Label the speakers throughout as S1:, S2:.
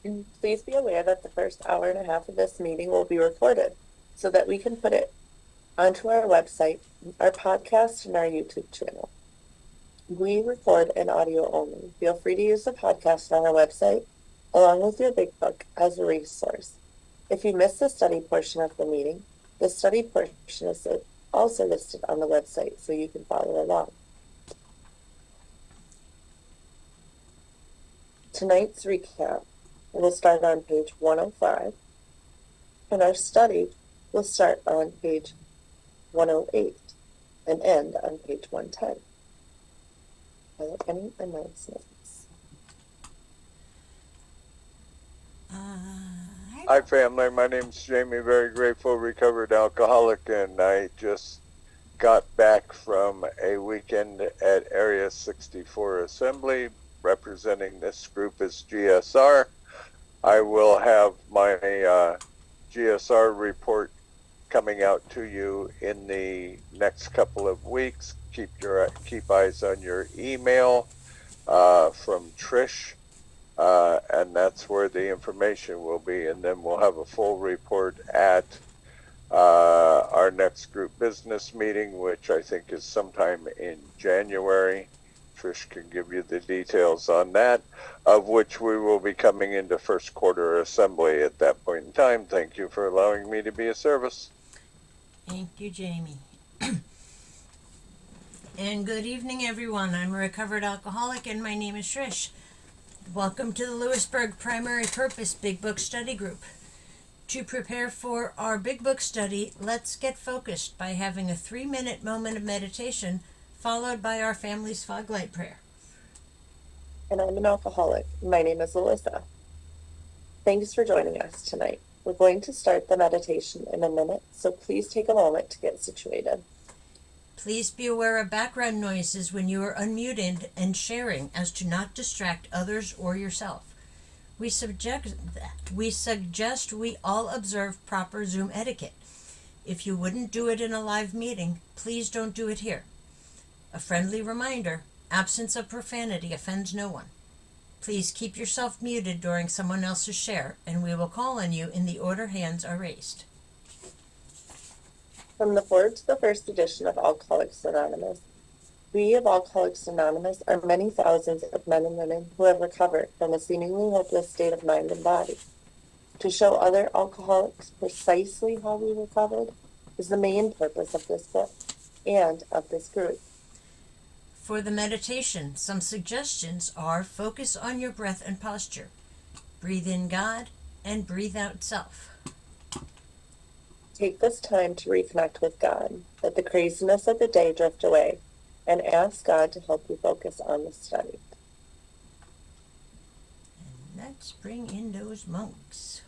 S1: And please be aware that the first hour and a half of this meeting will be recorded so that we can put it onto our website, our podcast, and our YouTube channel. We record in audio only. Feel free to use the podcast on our website along with your big book as a resource. If you missed the study portion of the meeting, the study portion is also listed on the website so you can follow along. Tonight's recap will start on page 105, and our study will start on page 108 and end on page 110. Are there any announcements?
S2: Hi family, my name's Jamie, very grateful recovered alcoholic, and I just got back from a weekend at Area 64 Assembly representing this group as GSR. I will have my GSR report coming out to you in the next couple of weeks. Keep eyes on your email from Trish. And that's where the information will be, and then we'll have a full report at our next group business meeting, which I think is sometime in January. Trish can give you the details on that, of which we will be coming into first quarter assembly at that point in time. Thank you for allowing me to be of service.
S3: Thank you, Jamie. And good evening, everyone. I'm a recovered alcoholic, and my name is Trish. Welcome to the Lppbbsg Primary Purpose Big Book Study Group. To prepare for our Big Book study, let's get focused by having a 3-minute moment of meditation followed by our family's fog light prayer.
S1: And I'm an alcoholic. My name is Alyssa. Thanks for joining us tonight. We're going to start the meditation in a minute, so please take a moment to get situated.
S3: Please be aware of background noises when you are unmuted and sharing, as to not distract others or yourself. We suggest we all observe proper Zoom etiquette. If you wouldn't do it in a live meeting, please don't do it here. A friendly reminder, absence of profanity offends no one. Please keep yourself muted during someone else's share, and we will call on you in the order hands are raised.
S1: From the forward to the first edition of Alcoholics Anonymous, we of Alcoholics Anonymous are many thousands of men and women who have recovered from a seemingly hopeless state of mind and body. To show other alcoholics precisely how we recovered is the main purpose of this book and of this group.
S3: For the meditation, some suggestions are: focus on your breath and posture. Breathe in God and breathe out self.
S1: Take this time to reconnect with God, let the craziness of the day drift away, and ask God to help you focus on the study.
S3: And let's bring in those monks.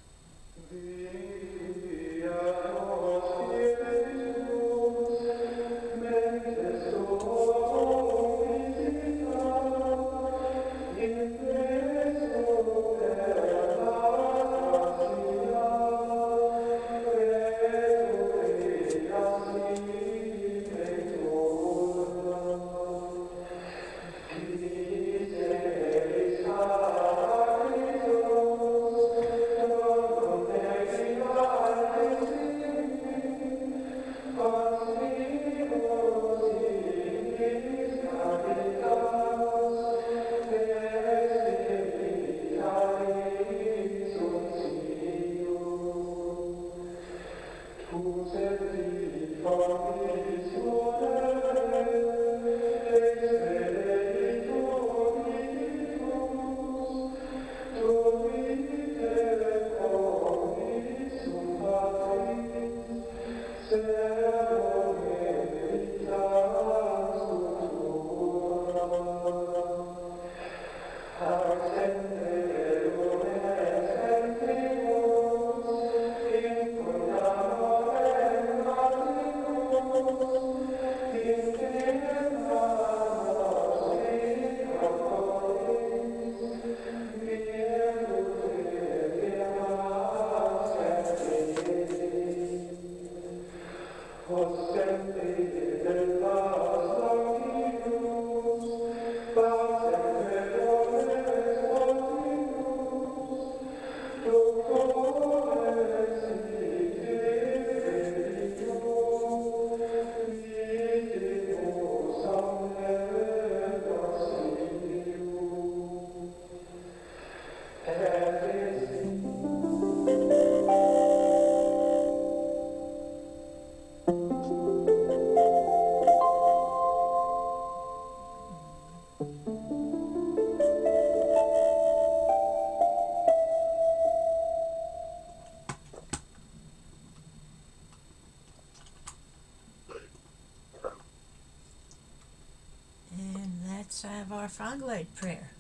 S3: And let's have our fog light prayer.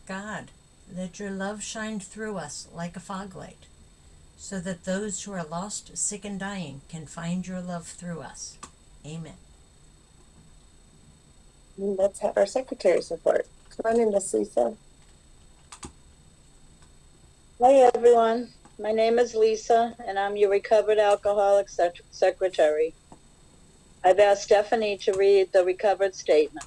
S3: God, let your love shine through us like a fog light, so that those who are lost, sick, and dying can find your love through us. Amen.
S1: Let's have our secretary's report. Come on in, Miss Lisa.
S4: Hi, everyone. My name is Lisa, and I'm your recovered alcoholic secretary. I've asked Stephanie to read the recovered statement.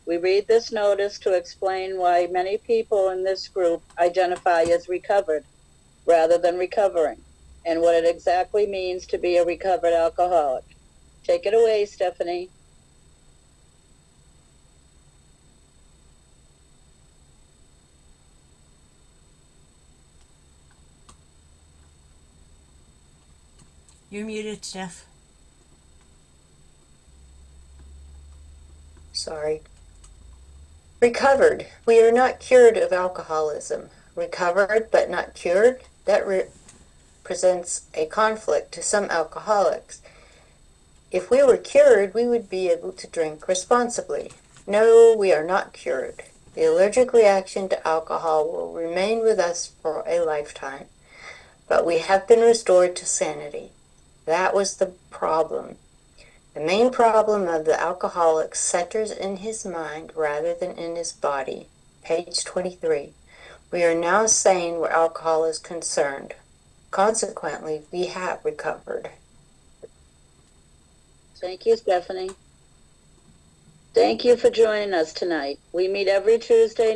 S4: We read this notice to explain why many people in this group identify as recovered rather than recovering, and what it exactly means to be a recovered alcoholic. Take it away, Stephanie.
S3: You're muted, Steph.
S1: Sorry. Recovered. We are not cured of alcoholism. Recovered but not cured, that presents a conflict to some alcoholics. If we were cured, we would be able to drink responsibly. No, we are not cured. The allergic reaction to alcohol will remain with us for a lifetime, but we have been restored to sanity. That was the problem. The main problem of the alcoholic centers in his mind rather than in his body. Page 23. We are now sane where alcohol is concerned. Consequently, we have recovered.
S4: Thank you, Stephanie. Thank you for joining us tonight. We meet every Tuesday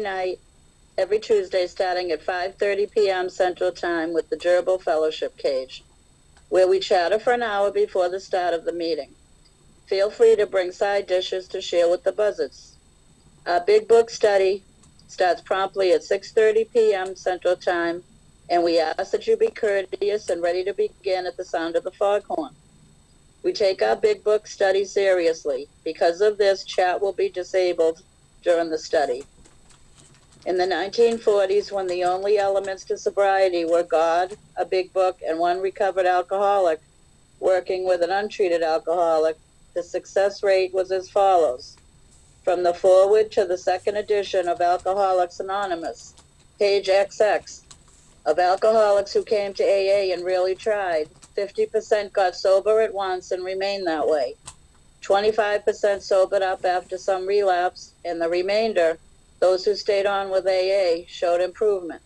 S4: starting at 5:30 p.m. Central Time with the Gerbil Fellowship Cage, where we chatter for an hour before the start of the meeting. Feel free to bring side dishes to share with the buzzards. Our Big Book study starts promptly at 6:30 p.m. Central Time, and we ask that you be courteous and ready to begin at the sound of the foghorn. We take our Big Book study seriously. Because of this, chat will be disabled during the study. In the 1940s, when the only elements to sobriety were God, a Big Book, and one recovered alcoholic working with an untreated alcoholic, the success rate was as follows. From the foreword to the second edition of Alcoholics Anonymous, page XX, of alcoholics who came to AA and really tried, 50% got sober at once and remained that way. 25% sobered up after some relapse, and the remainder, those who stayed on with AA, showed improvement.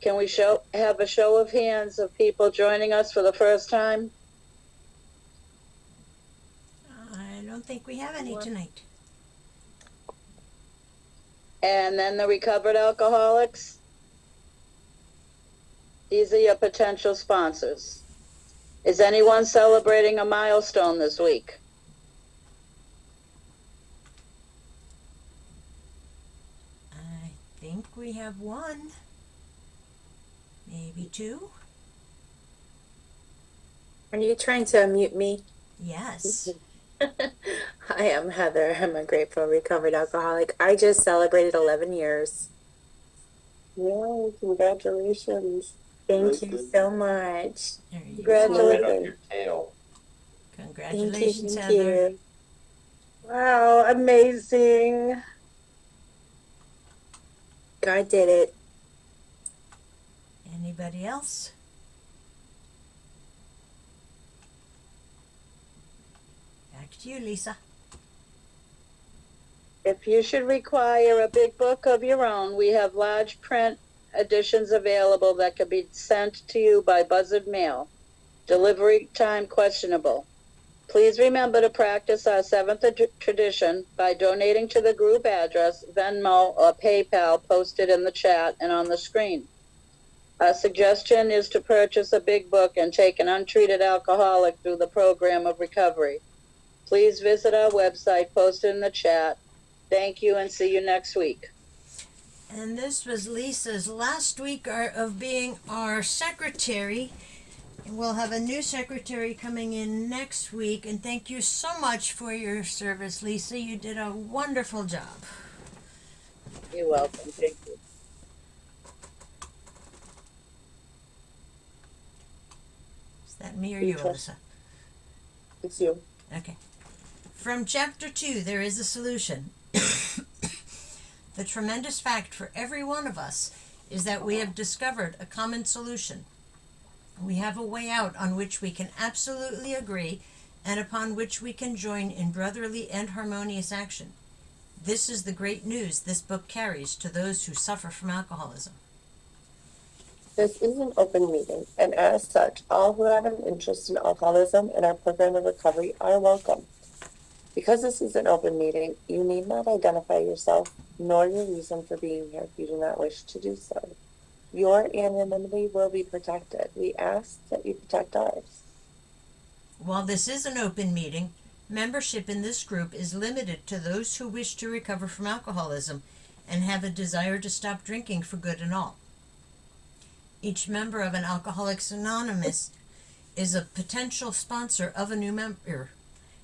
S4: Can we have a show of hands of people joining us for the first time?
S3: I don't think we have any tonight.
S4: And then the recovered alcoholics. These are your potential sponsors. Is anyone celebrating a milestone this week?
S3: I think we have one. Maybe two.
S1: Are you trying to unmute me?
S3: Yes.
S1: I am Heather. I'm a grateful recovered alcoholic. I just celebrated 11 years. Yeah, congratulations. Thank you so much.
S3: There you
S4: Congratulations.
S3: go.
S5: Your tail.
S3: Congratulations,
S1: Thank you.
S3: Heather.
S1: Wow, amazing. God did it.
S3: Anybody else? Back to you, Lisa.
S4: If you should require a big book of your own, we have large print editions available that can be sent to you by buzzard mail. Delivery time questionable. Please remember to practice our seventh tradition by donating to the group address, Venmo, or PayPal posted in the chat and on the screen. Our suggestion is to purchase a big book and take an untreated alcoholic through the program of recovery. Please visit our website posted in the chat Thank you and see you next week.
S3: And this was Lisa's last week of being our secretary. We'll have a new secretary coming in next week. And thank you so much for your service, Lisa. You did a wonderful job.
S4: You're welcome. Thank you.
S3: Is that me or you, Alyssa?
S1: It's you.
S3: Okay. From chapter 2, there is a solution. The tremendous fact for every one of us is that we have discovered a common solution. We have a way out on which we can absolutely agree and upon which we can join in brotherly and harmonious action. This is the great news this book carries to those who suffer from alcoholism.
S1: This is an open meeting, and as such, all who have an interest in alcoholism and our program of recovery are welcome. Because this is an open meeting, you need not identify yourself nor your reason for being here if you do not wish to do so. Your anonymity will be protected. We ask that you protect ours.
S3: While this is an open meeting, membership in this group is limited to those who wish to recover from alcoholism and have a desire to stop drinking for good and all. Each member of an Alcoholics Anonymous is a potential sponsor of a new member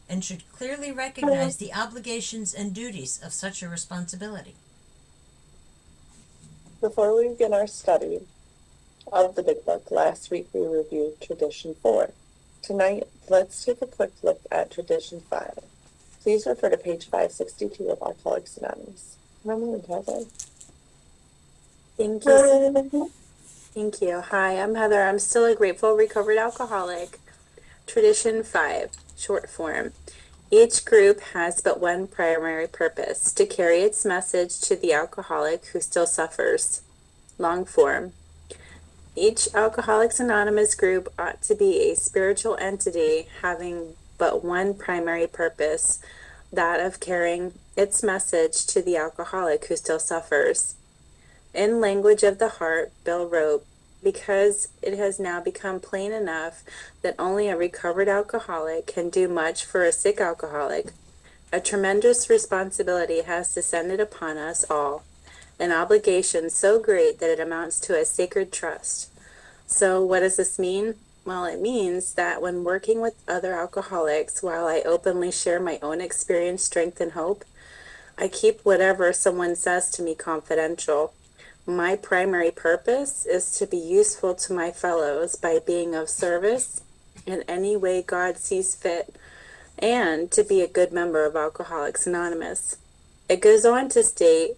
S3: and should clearly recognize the obligations and duties of such a responsibility.
S1: Before we begin our study of the Big Book, last week we reviewed Tradition 4. Tonight, let's take a quick look at Tradition 5. Please refer to page 562 of Alcoholics Anonymous. Remember when Heather?
S5: Thank you. Thank you. Hi, I'm Heather. I'm still a grateful recovered alcoholic. Tradition 5, short form. Each group has but one primary purpose, to carry its message to the alcoholic who still suffers. Long form. Each Alcoholics Anonymous group ought to be a spiritual entity having but one primary purpose, that of carrying its message to the alcoholic who still suffers. In language of the heart, Bill wrote, because it has now become plain enough that only a recovered alcoholic can do much for a sick alcoholic, a tremendous responsibility has descended upon us all, an obligation so great that it amounts to a sacred trust. So what does this mean? Well, it means that when working with other alcoholics, while I openly share my own experience, strength, and hope, I keep whatever someone says to me confidential. My primary purpose is to be useful to my fellows by being of service in any way God sees fit, and to be a good member of Alcoholics Anonymous. It goes on to state,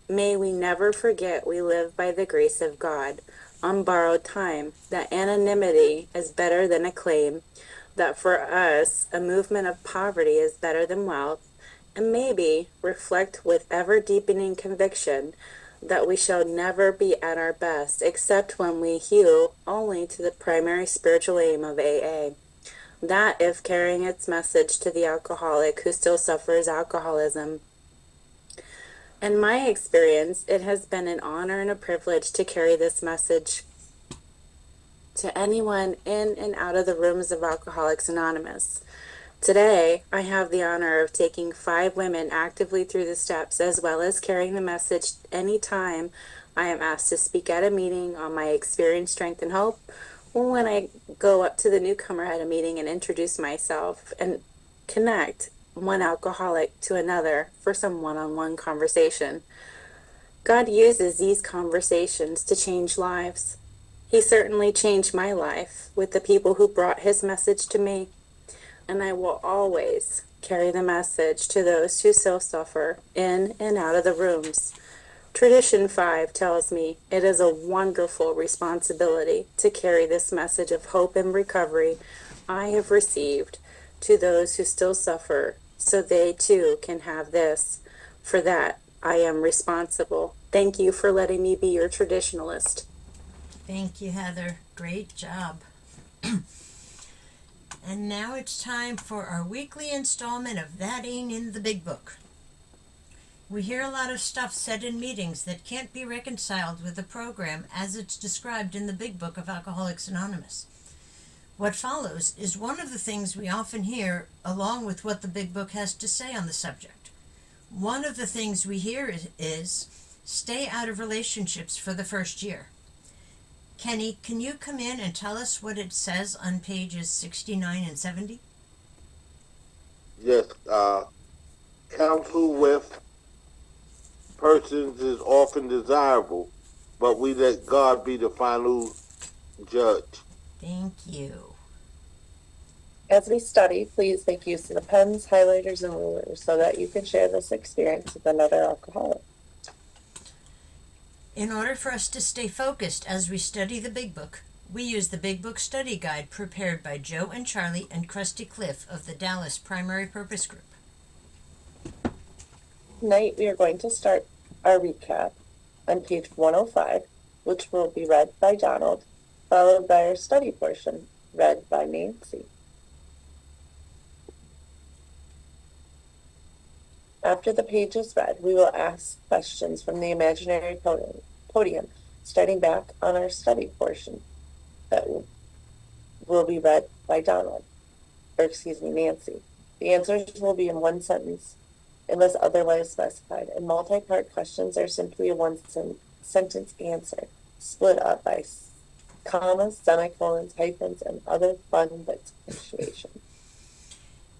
S5: may we never forget we live by the grace of God, on borrowed time, that anonymity is better than acclaim, that for us a movement of poverty is better than wealth, and maybe reflect with ever-deepening conviction that we shall never be at our best except when we hew only to the primary spiritual aim of AA. That if carrying its message to the alcoholic who still suffers alcoholism. In my experience, it has been an honor and a privilege to carry this message to anyone in and out of the rooms of Alcoholics Anonymous. Today, I have the honor of taking 5 women actively through the steps, as well as carrying the message anytime I am asked to speak at a meeting on my experience, strength, and hope, or when I go up to the newcomer at a meeting and introduce myself and connect one alcoholic to another for some one-on-one conversation. God uses these conversations to change lives. He certainly changed my life with the people who brought his message to me. And I will always carry the message to those who still suffer in and out of the rooms. Tradition 5 tells me it is a wonderful responsibility to carry this message of hope and recovery I have received to those who still suffer, so they too can have this. For that, I am responsible. Thank you for letting me be your traditionalist.
S3: Thank you, Heather. Great job. And now it's time for our weekly installment of That Ain't in the Big Book. We hear a lot of stuff said in meetings that can't be reconciled with the program as it's described in the Big Book of Alcoholics Anonymous. What follows is one of the things we often hear, along with what the Big Book has to say on the subject. One of the things we hear is stay out of relationships for the first year. Kenny, can you come in and tell us what it says on pages 69 and 70?
S6: Yes, counsel with persons is often desirable, but we let God be the final judge.
S3: Thank you.
S1: As we study, please make use of the pens, highlighters, and rulers so that you can share this experience with another alcoholic.
S3: In order for us to stay focused as we study the Big Book, we use the Big Book Study Guide prepared by Joe and Charlie and Krusty Cliff of the Dallas Primary Purpose Group.
S1: Tonight, we are going to start our recap on page 105, which will be read by Donald, followed by our study portion, read by Nancy. After the page is read, we will ask questions from the imaginary podium, starting back on our study portion that will be read by Nancy. The answers will be in one sentence unless otherwise specified, and multi-part questions are simply a one-sentence answer, split up by commas, semicolons, hyphens, and other fun bits of punctuation.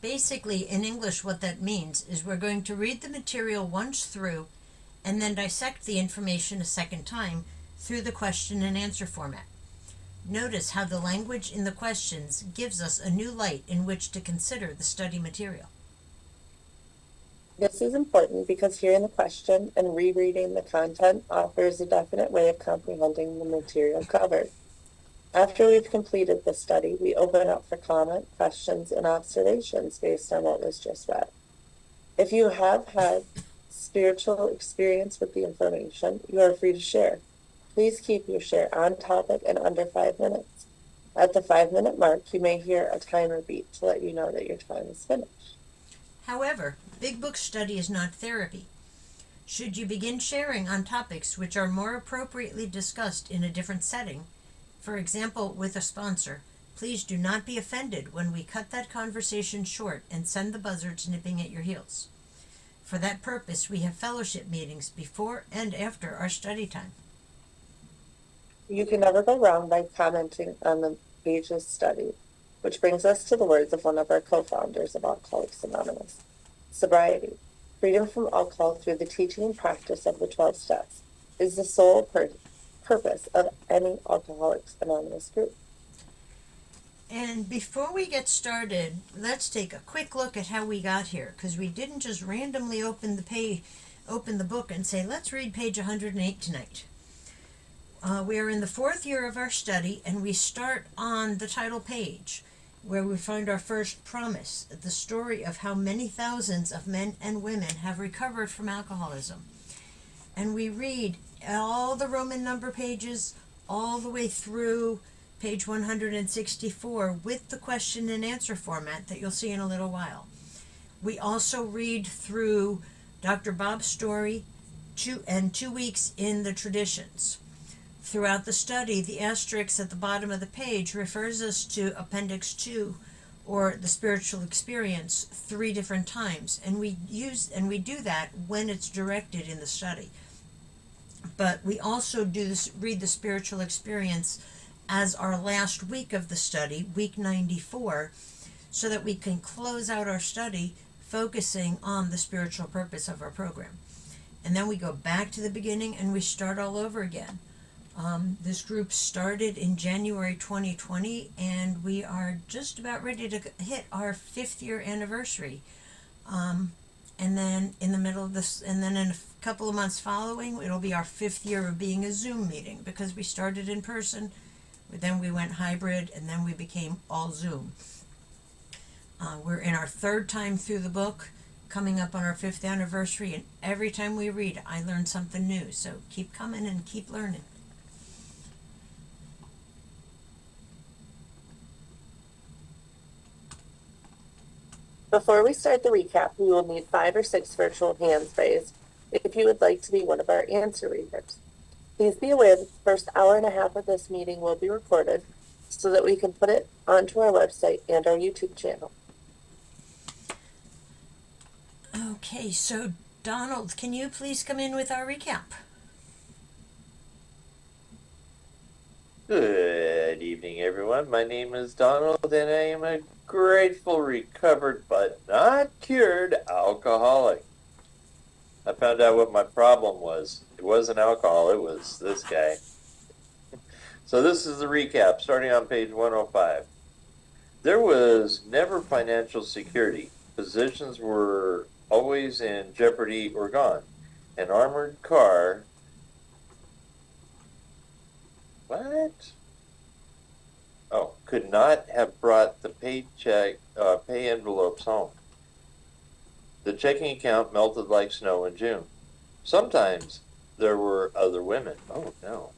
S3: Basically, in English, what that means is we're going to read the material once through and then dissect the information a second time through the question and answer format. Notice how the language in the questions gives us a new light in which to consider the study material.
S1: This is important because hearing the question and rereading the content offers a definite way of comprehending the material covered. After we've completed the study, we open up for comment, questions, and observations based on what was just read. If you have had spiritual experience with the information, you are free to share. Please keep your share on topic and under 5 minutes. At the 5-minute mark, you may hear a timer beep to let you know that your time is finished.
S3: However, Big Book study is not therapy. Should you begin sharing on topics which are more appropriately discussed in a different setting, for example, with a sponsor, please do not be offended when we cut that conversation short and send the buzzards nipping at your heels. For that purpose, we have fellowship meetings before and after our study time.
S1: You can never go wrong by commenting on the page's study, which brings us to the words of one of our co-founders of Alcoholics Anonymous. Sobriety, freedom from alcohol through the teaching and practice of the 12 steps, is the sole purpose of any Alcoholics Anonymous group.
S3: And before we get started, let's take a quick look at how we got here, because we didn't just randomly open the book and say, let's read page 108 tonight. We are in the 4th year of our study, and we start on the title page, where we find our first promise, the story of how many thousands of men and women have recovered from alcoholism. And we read all the Roman number pages all the way through page 164 with the question and answer format that you'll see in a little while. We also read through Dr. Bob's story 2 weeks in the traditions. Throughout the study, the asterisk at the bottom of the page refers us to Appendix 2, or the spiritual experience, 3 different times, and we do that when it's directed in the study. But we also read the spiritual experience as our last week of the study, week 94, so that we can close out our study focusing on the spiritual purpose of our program. And then we go back to the beginning and we start all over again. This group started in January 2020, and we are just about ready to hit our 5th year anniversary. And then in the middle of this, and then in a couple of months following, it'll be our 5th year of being a Zoom meeting, because we started in person, but then we went hybrid, and then we became all Zoom. We're in our 3rd time through the book, coming up on our 5th anniversary, and every time we read, I learn something new. So keep coming and keep learning.
S1: Before we start the recap, we will need 5 or 6 virtual hands raised if you would like to be one of our answer readers. Please be aware that the first hour and a half of this meeting will be recorded so that we can put it onto our website and our YouTube channel.
S3: Okay, so Donald, can you please come in with our recap?
S7: Good evening, everyone. My name is Donald, and I am a grateful, recovered, but not cured alcoholic. I found out what my problem was. It wasn't alcohol, it was this guy. So this is the recap, starting on page 105. There was never financial security. Positions were always in jeopardy or gone. An armored car. What? Oh, could not have brought the pay envelopes home. The checking account melted like snow in June. Sometimes there were other women. Oh no.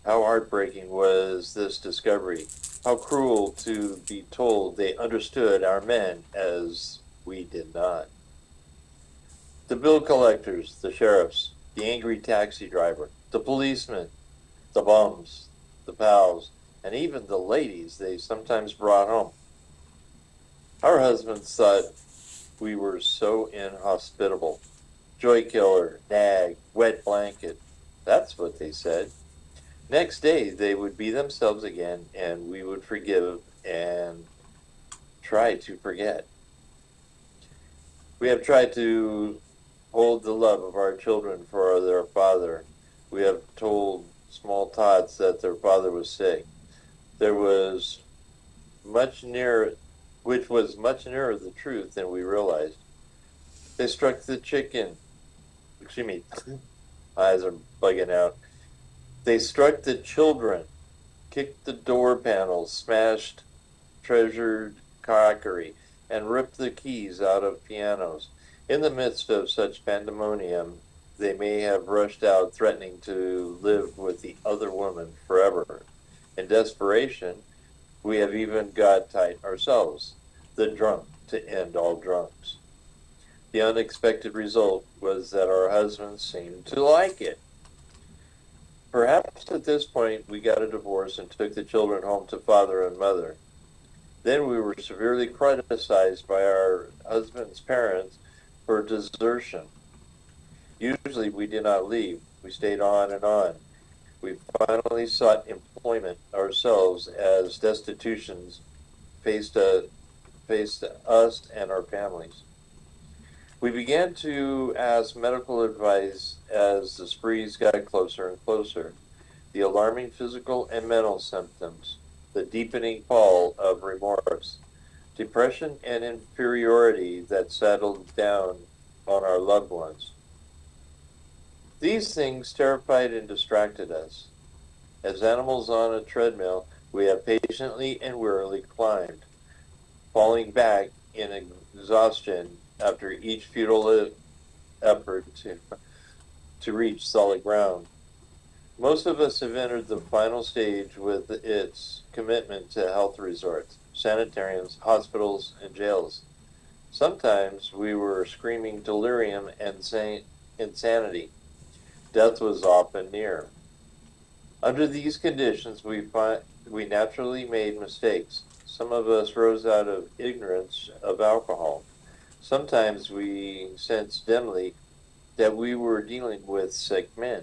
S7: How heartbreaking was this discovery? How cruel to be told they understood our men as we did not. The bill collectors, the sheriffs, the angry taxi driver, the policemen, the bums, the pals, and even the ladies they sometimes brought home. Our husbands thought we were so inhospitable. Joy killer, nag, wet blanket. That's what they said. Next day, they would be themselves again, and we would forgive and try to forget. We have tried to hold the love of our children for their father. We have told small tots that their father was sick. There was much nearer, which was much nearer the truth than we realized. They struck the chicken. Excuse me, eyes are bugging out. They struck the children, kicked the door panels, smashed treasured crockery, and ripped the keys out of pianos. In the midst of such pandemonium, they may have rushed out threatening to live with the other woman forever. In desperation, we have even got tight ourselves, the drunk to end all drunks. The unexpected result was that our husbands seemed to like it. Perhaps at this point we got a divorce and took the children home to father and mother. Then we were severely criticized by our husband's parents for desertion. Usually we did not leave. We stayed on and on. We finally sought employment ourselves as destitutions faced us and our families. We began to ask medical advice as the sprees got closer and closer. The alarming physical and mental symptoms, the deepening pall of remorse, depression and inferiority that settled down on our loved ones. These things terrified and distracted us. As animals on a treadmill, we have patiently and wearily climbed, falling back in exhaustion after each futile effort to reach solid ground. Most of us have entered the final stage with its commitment to health resorts, sanitariums, hospitals, and jails. Sometimes we were screaming delirium and insanity. Death was often near. Under these conditions, we naturally made mistakes. Some of us rose out of ignorance of alcohol. Sometimes we sensed dimly that we were dealing with sick men.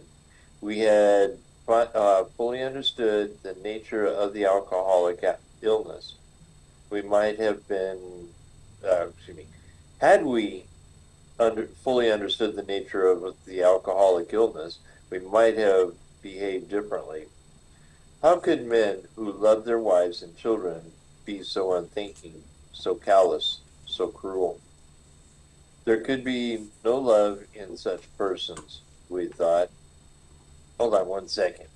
S7: We had fully understood the nature of the alcoholic illness. We might have been, had we fully understood the nature of the alcoholic illness, we might have behaved differently. How could men who loved their wives and children be so unthinking, so callous, so cruel? There could be no love in such persons, we thought. Hold on one second.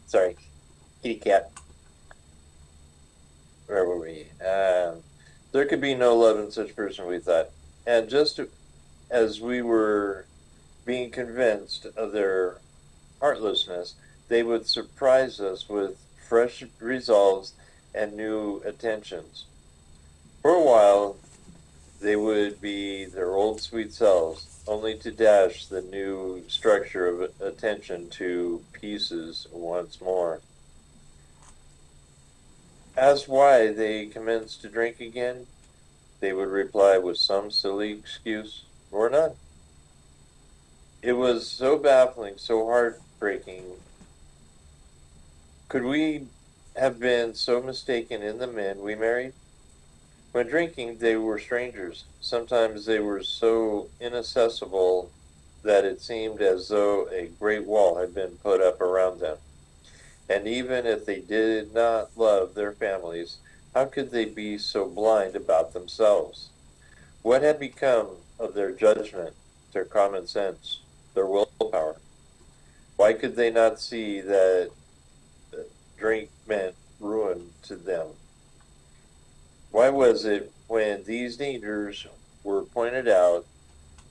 S7: Sorry, kitty cat. Where were we? There could be no love in such person, we thought. And just as we were being convinced of their heartlessness, they would surprise us with fresh resolves and new attentions. For a while, they would be their old sweet selves, only to dash the new structure of attention to pieces once more. Asked why they commenced to drink again, They would reply with some silly excuse or none. It was so baffling, so heartbreaking. Could we have been so mistaken in the men we married? When drinking, they were strangers. Sometimes they were so inaccessible that it seemed as though a great wall had been put up around them. And even if they did not love their families, how could they be so blind about themselves? What had become of their judgment, their common sense, their willpower? Why could they not see that drink meant ruin to them? Why was it when these dangers were pointed out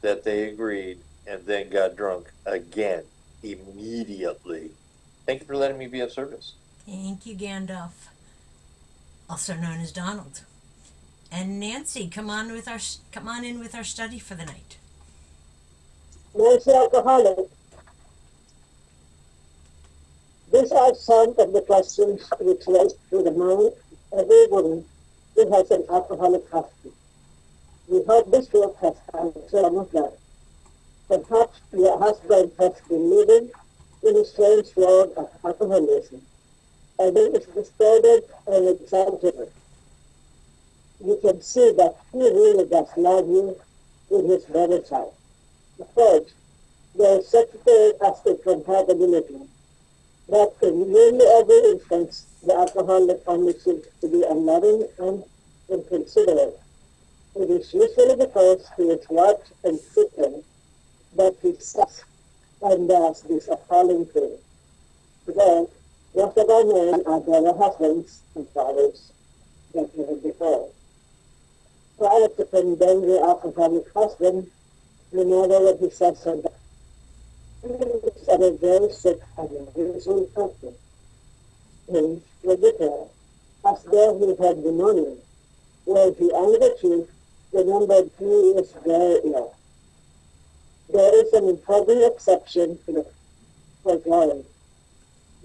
S7: that they agreed and then got drunk again immediately? Thank you for letting me be of service.
S3: Thank you, Gandalf, also known as Donald. And Nancy, come on in with our study for the night.
S8: Nancy Alcoholic. These are some of the questions which race through the mind of every woman who has an alcoholic husband. We hope this book has answered some of them. Perhaps your husband has been living in a strange world of alcoholism, and it is distorted and exaggerated. You can see that he really does love you in his very side. First, there is such a thing as incompatibility, but in nearly every instance, the alcoholic only seems to be unloving and inconsiderate. It is usually because he is watched and stricken that he sucks and does this appalling thing. Today, most of our men are better husbands and fathers than ever before. Prior to condemning the alcoholic husband, remember what he says on that. He is at a very sick and unusual country. He will declare, as though he had pneumonia, where he under the truth remembered he is very ill. There is an important exception to the foregoing.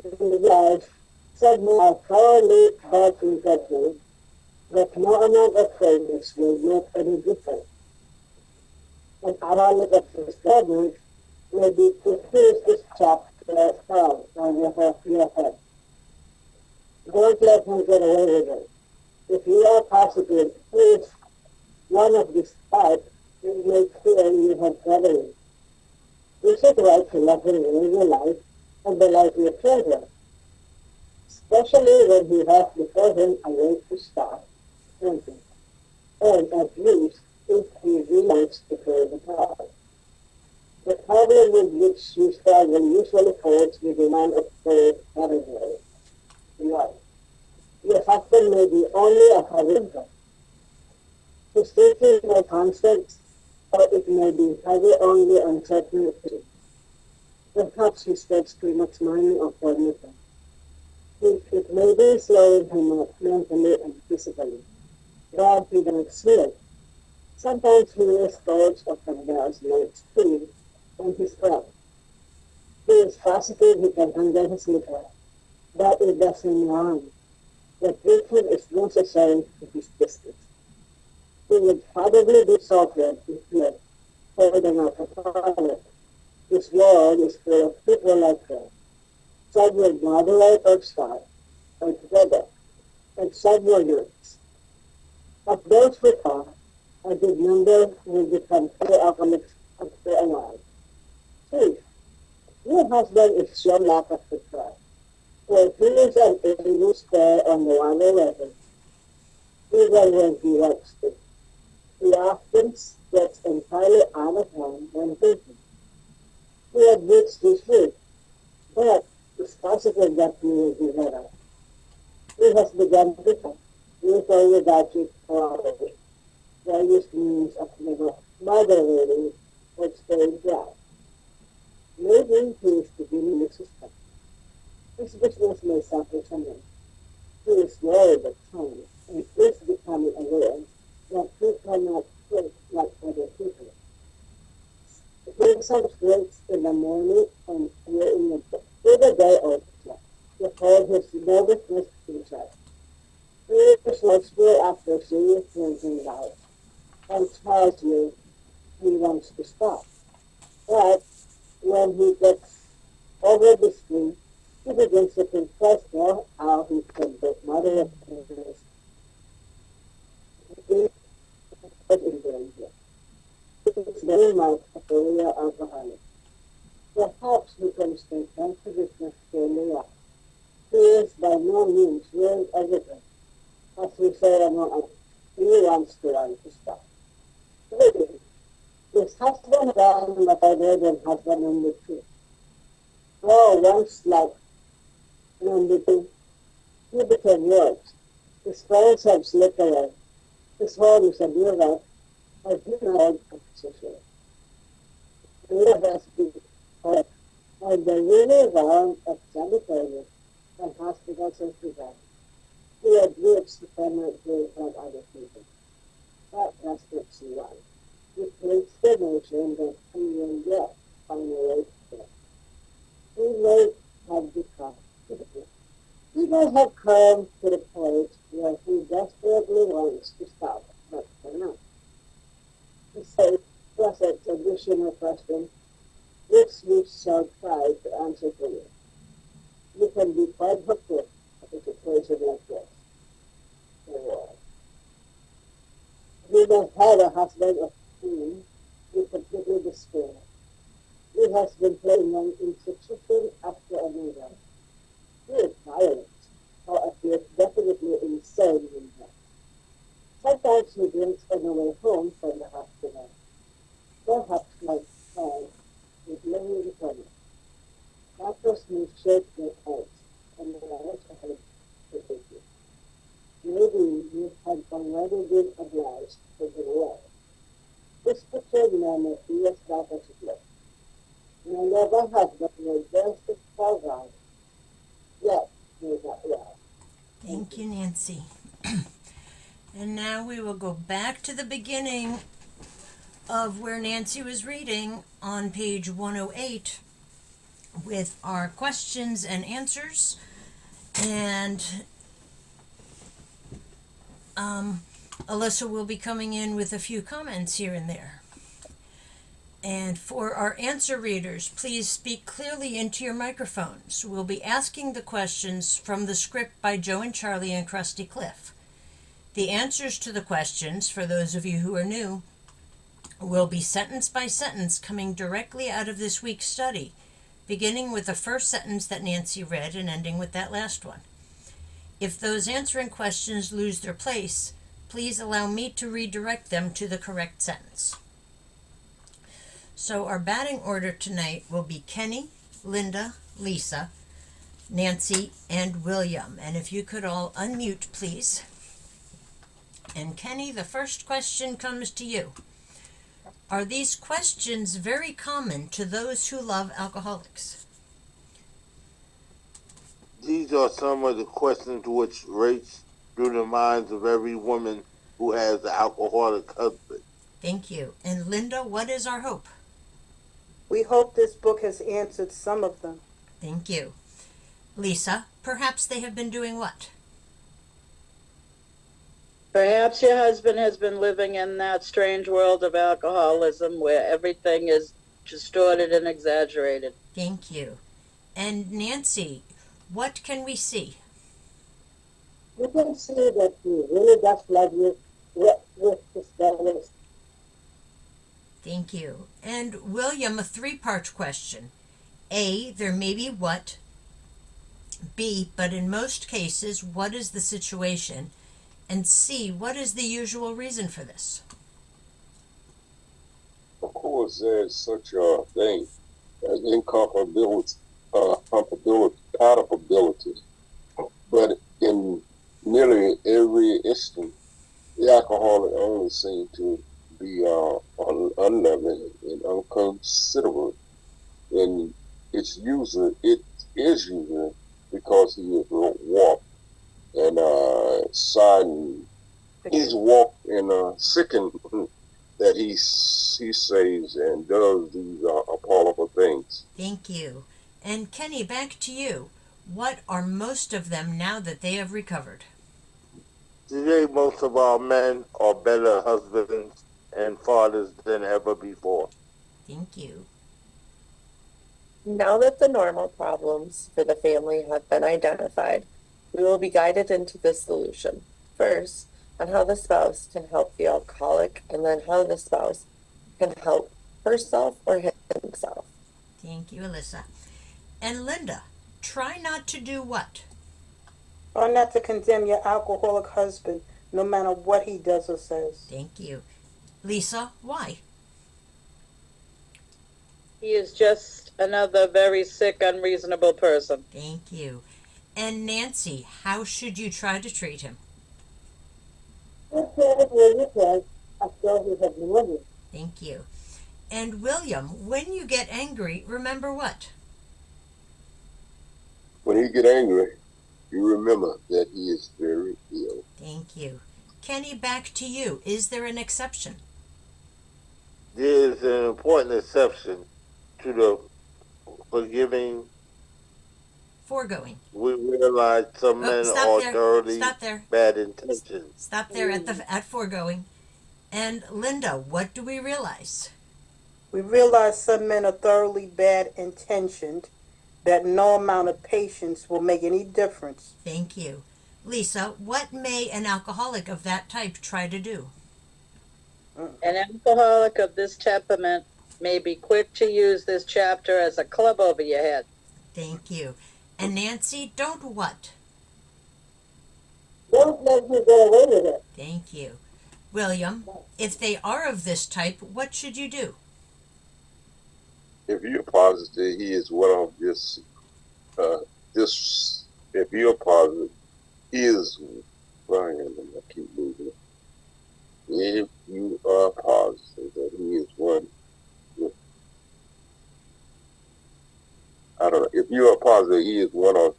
S8: In life, some are thoroughly badly judged, that no amount of kindness will make any difference. An alcoholic of his government may be confused this chapter found on your head. Don't let him get away with it. If you are positive, please, one of these types, you make clear you have gathering. You should try to let him live your life and the life of your children, especially when he has before him a way to stop drinking, and at least if he realizes to pay the price. The problem with which you struggle usually falls with the man of third category. Why? Your husband may be only a husband. His thinking may constant, or it may be heavy only on certain occasions. Perhaps he spends too much money on furniture. It may be slowing him up mentally and physically. God, he doesn't see it. Sometimes he is thoughts of embarrassment, too, and his pride. He is positive he can handle his liquor, but it does him wrong. The drinking is necessary to his business. He would probably be softened if he had told an alcoholic. His world is full of people like that. Some will moderate or start, or together, and some will use. Of those who are, a good number will become full alcoholics after a while. Please, your husband is so lack of control. For he is unable to stay on the one level, even when he wants to. He often gets entirely out of hand when drinking. He admits he's weak, but it's possible that he will be better. He has begun to become, usually without it probably, various means of moderating or staying dry. Maybe he is beginning to suspect. His business may suffer from it. He is worried at times and is becoming aware that he cannot think like other people. He celebrates in the morning and through the day also, before his nervousness himself. He is responsible after serious drinking life. and tells you he wants to stop. But when he gets over the screen, he begins to think first of how he can get mother of his in danger. It's very much a career alcoholic. Perhaps we can stay position fairly up. He is by no means real everything. As we said among others, he wants to learn to stop. Really, his husband ran much better than husband number two. Oh, once like number two, he became worse. His parents have slipped away. His home is a new life, and he had a position. The has been hurt, and the really round of sanitarium and hospitals and prevent. He admits the family will have other people. That does not see why. It takes the notion that he will get finally there. He may have become he may have come to the point where he desperately wants to stop, but cannot. He said, plus an additional question, which we shall try to answer for you. You can be quite hopeful of a situation like this. He has had a husband of whom he completely despair. He has been playing an institution after another. He is violent, or appears definitely insane in him. Sometimes he drinks on the way home from the hospital. Perhaps like time is laying in front of him. Doctors may shake their heads and their head to take you. Maybe you had already been obliged to get away. This pictured man of years back as it looked. My lover husband was just as far gone, yet he got well.
S3: Thank you, Nancy. And now we will go back to the beginning of where Nancy was reading on page 108 with our questions and answers. And Alyssa will be coming in with a few comments here and there. And for our answer readers, please speak clearly into your microphones. We'll be asking the questions from the script by Joe and Charlie and Krusty Cliff. The answers to the questions, for those of you who are new, will be sentence by sentence coming directly out of this week's study, beginning with the first sentence that Nancy read and ending with that last one. If those answering questions lose their place, please allow me to redirect them to the correct sentence. So our batting order tonight will be Kenny, Linda, Lisa, Nancy, and William. And if you could all unmute, please. And Kenny, the first question comes to you. Are these questions very common to those who love alcoholics?
S6: These are some of the questions which race through the minds of every woman who has an alcoholic husband.
S3: Thank you. And Linda, what is our hope?
S9: We hope this book has answered some of them.
S3: Thank you. Lisa, perhaps they have been doing what?
S4: Perhaps your husband has been living in that strange world of alcoholism where everything is distorted and exaggerated.
S3: Thank you. And Nancy, what can we see?
S8: You can see that he really does love you with his feelings.
S3: Thank you. And William, a three-part question. A, there may be what. B, but in most cases, what is the situation? And C, what is the usual reason for this?
S10: Of course, there's such a thing as incompatibility, compatibility. But in nearly every instance, the alcoholic only seems to be unloving and unconsiderate. And it is usually because he is warped and sudden. He's warped and sickened that he says and does these appalling things.
S3: Thank you. And Kenny, back to you. What are most of them now that they have recovered?
S6: Today, most of our men are better husbands and fathers than ever before.
S3: Thank you.
S1: Now that the normal problems for the family have been identified, we will be guided into the solution. First, on how the spouse can help the alcoholic, and then how the spouse can help herself or himself.
S3: Thank you, Alyssa. And Linda, try not to do what?
S9: Try not to condemn your alcoholic husband, no matter what he does or says.
S3: Thank you. Lisa, why?
S4: He is just another very sick, unreasonable person.
S3: Thank you. And Nancy, how should you try to treat him?
S8: Take care of where you can after he has been with you.
S3: Thank you. And William, when you get angry, remember what?
S10: When he get angry, you remember that he is very ill.
S3: Thank you. Kenny, back to you. Is there an exception?
S6: There is an important exception to the forgiving.
S3: Foregoing.
S6: We realize some men are thoroughly
S3: Stop there.
S6: bad intentions.
S3: Stop there at foregoing. And Linda, what do we realize?
S9: We realize some men are thoroughly bad intentioned, that no amount of patience will make any difference.
S3: Thank you. Lisa, what may an alcoholic of that type try to do?
S4: An alcoholic of this temperament may be quick to use this chapter as a club over your head.
S3: Thank you. And Nancy, don't what?
S8: Don't let him get away with it.
S3: Thank you. William, if they are of this type, what should you do?
S10: If you're positive he is one of if you're positive he is, Brian, I keep moving it. If you are positive that he is one with, I don't know, if you are positive he is one of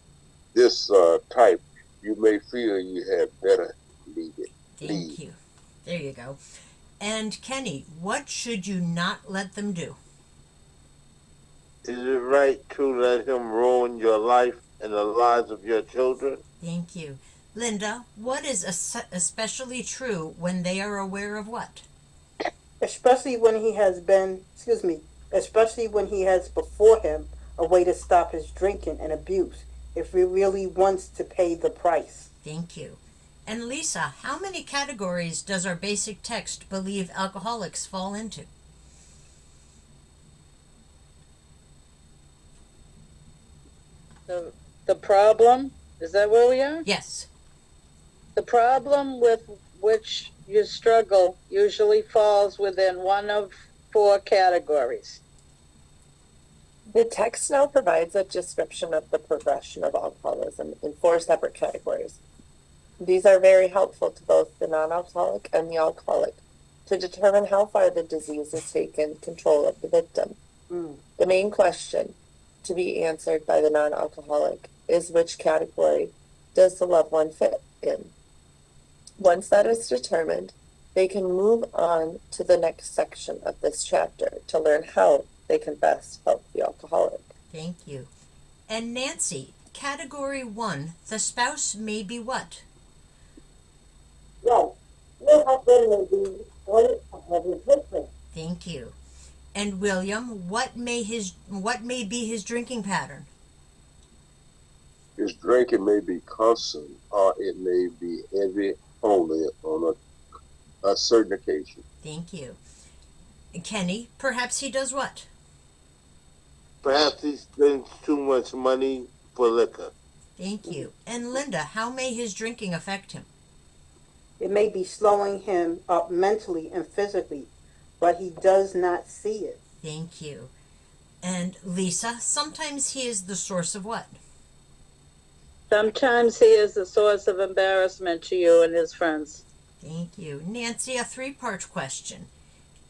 S10: this type, you may feel you had better leave it.
S3: Thank you. There you go. And Kenny, what should you not let them do?
S6: Is it right to let him ruin your life and the lives of your children?
S3: Thank you. Linda, what is especially true when they are aware of what?
S9: Especially when he has before him a way to stop his drinking and abuse, if he really wants to pay the price.
S3: Thank you. And Lisa, how many categories does our basic text believe alcoholics fall into?
S4: The problem, is that where we are?
S3: Yes.
S4: The problem with which you struggle usually falls within one of 4 categories.
S1: The text now provides a description of the progression of alcoholism in 4 separate categories. These are very helpful to both the non-alcoholic and the alcoholic to determine how far the disease has taken control of the victim. The main question to be answered by the non-alcoholic is which category does the loved one fit in? Once that is determined, they can move on to the next section of this chapter to learn how they can best help the alcoholic.
S3: Thank you. And Nancy, category 1, the spouse may be what?
S8: Right. Your husband may be one of his victims.
S3: Thank you. And William, what may be his drinking pattern?
S10: His drinking may be constant or it may be heavy only on a certain occasion.
S3: Thank you. Kenny, perhaps he does what?
S6: Perhaps he spends too much money for liquor.
S3: Thank you. And Linda, how may his drinking affect him?
S9: It may be slowing him up mentally and physically, but he does not see it.
S3: Thank you. And Lisa, sometimes he is the source of what?
S4: Sometimes he is the source of embarrassment to you and his friends.
S3: Thank you. Nancy, a 3-part question.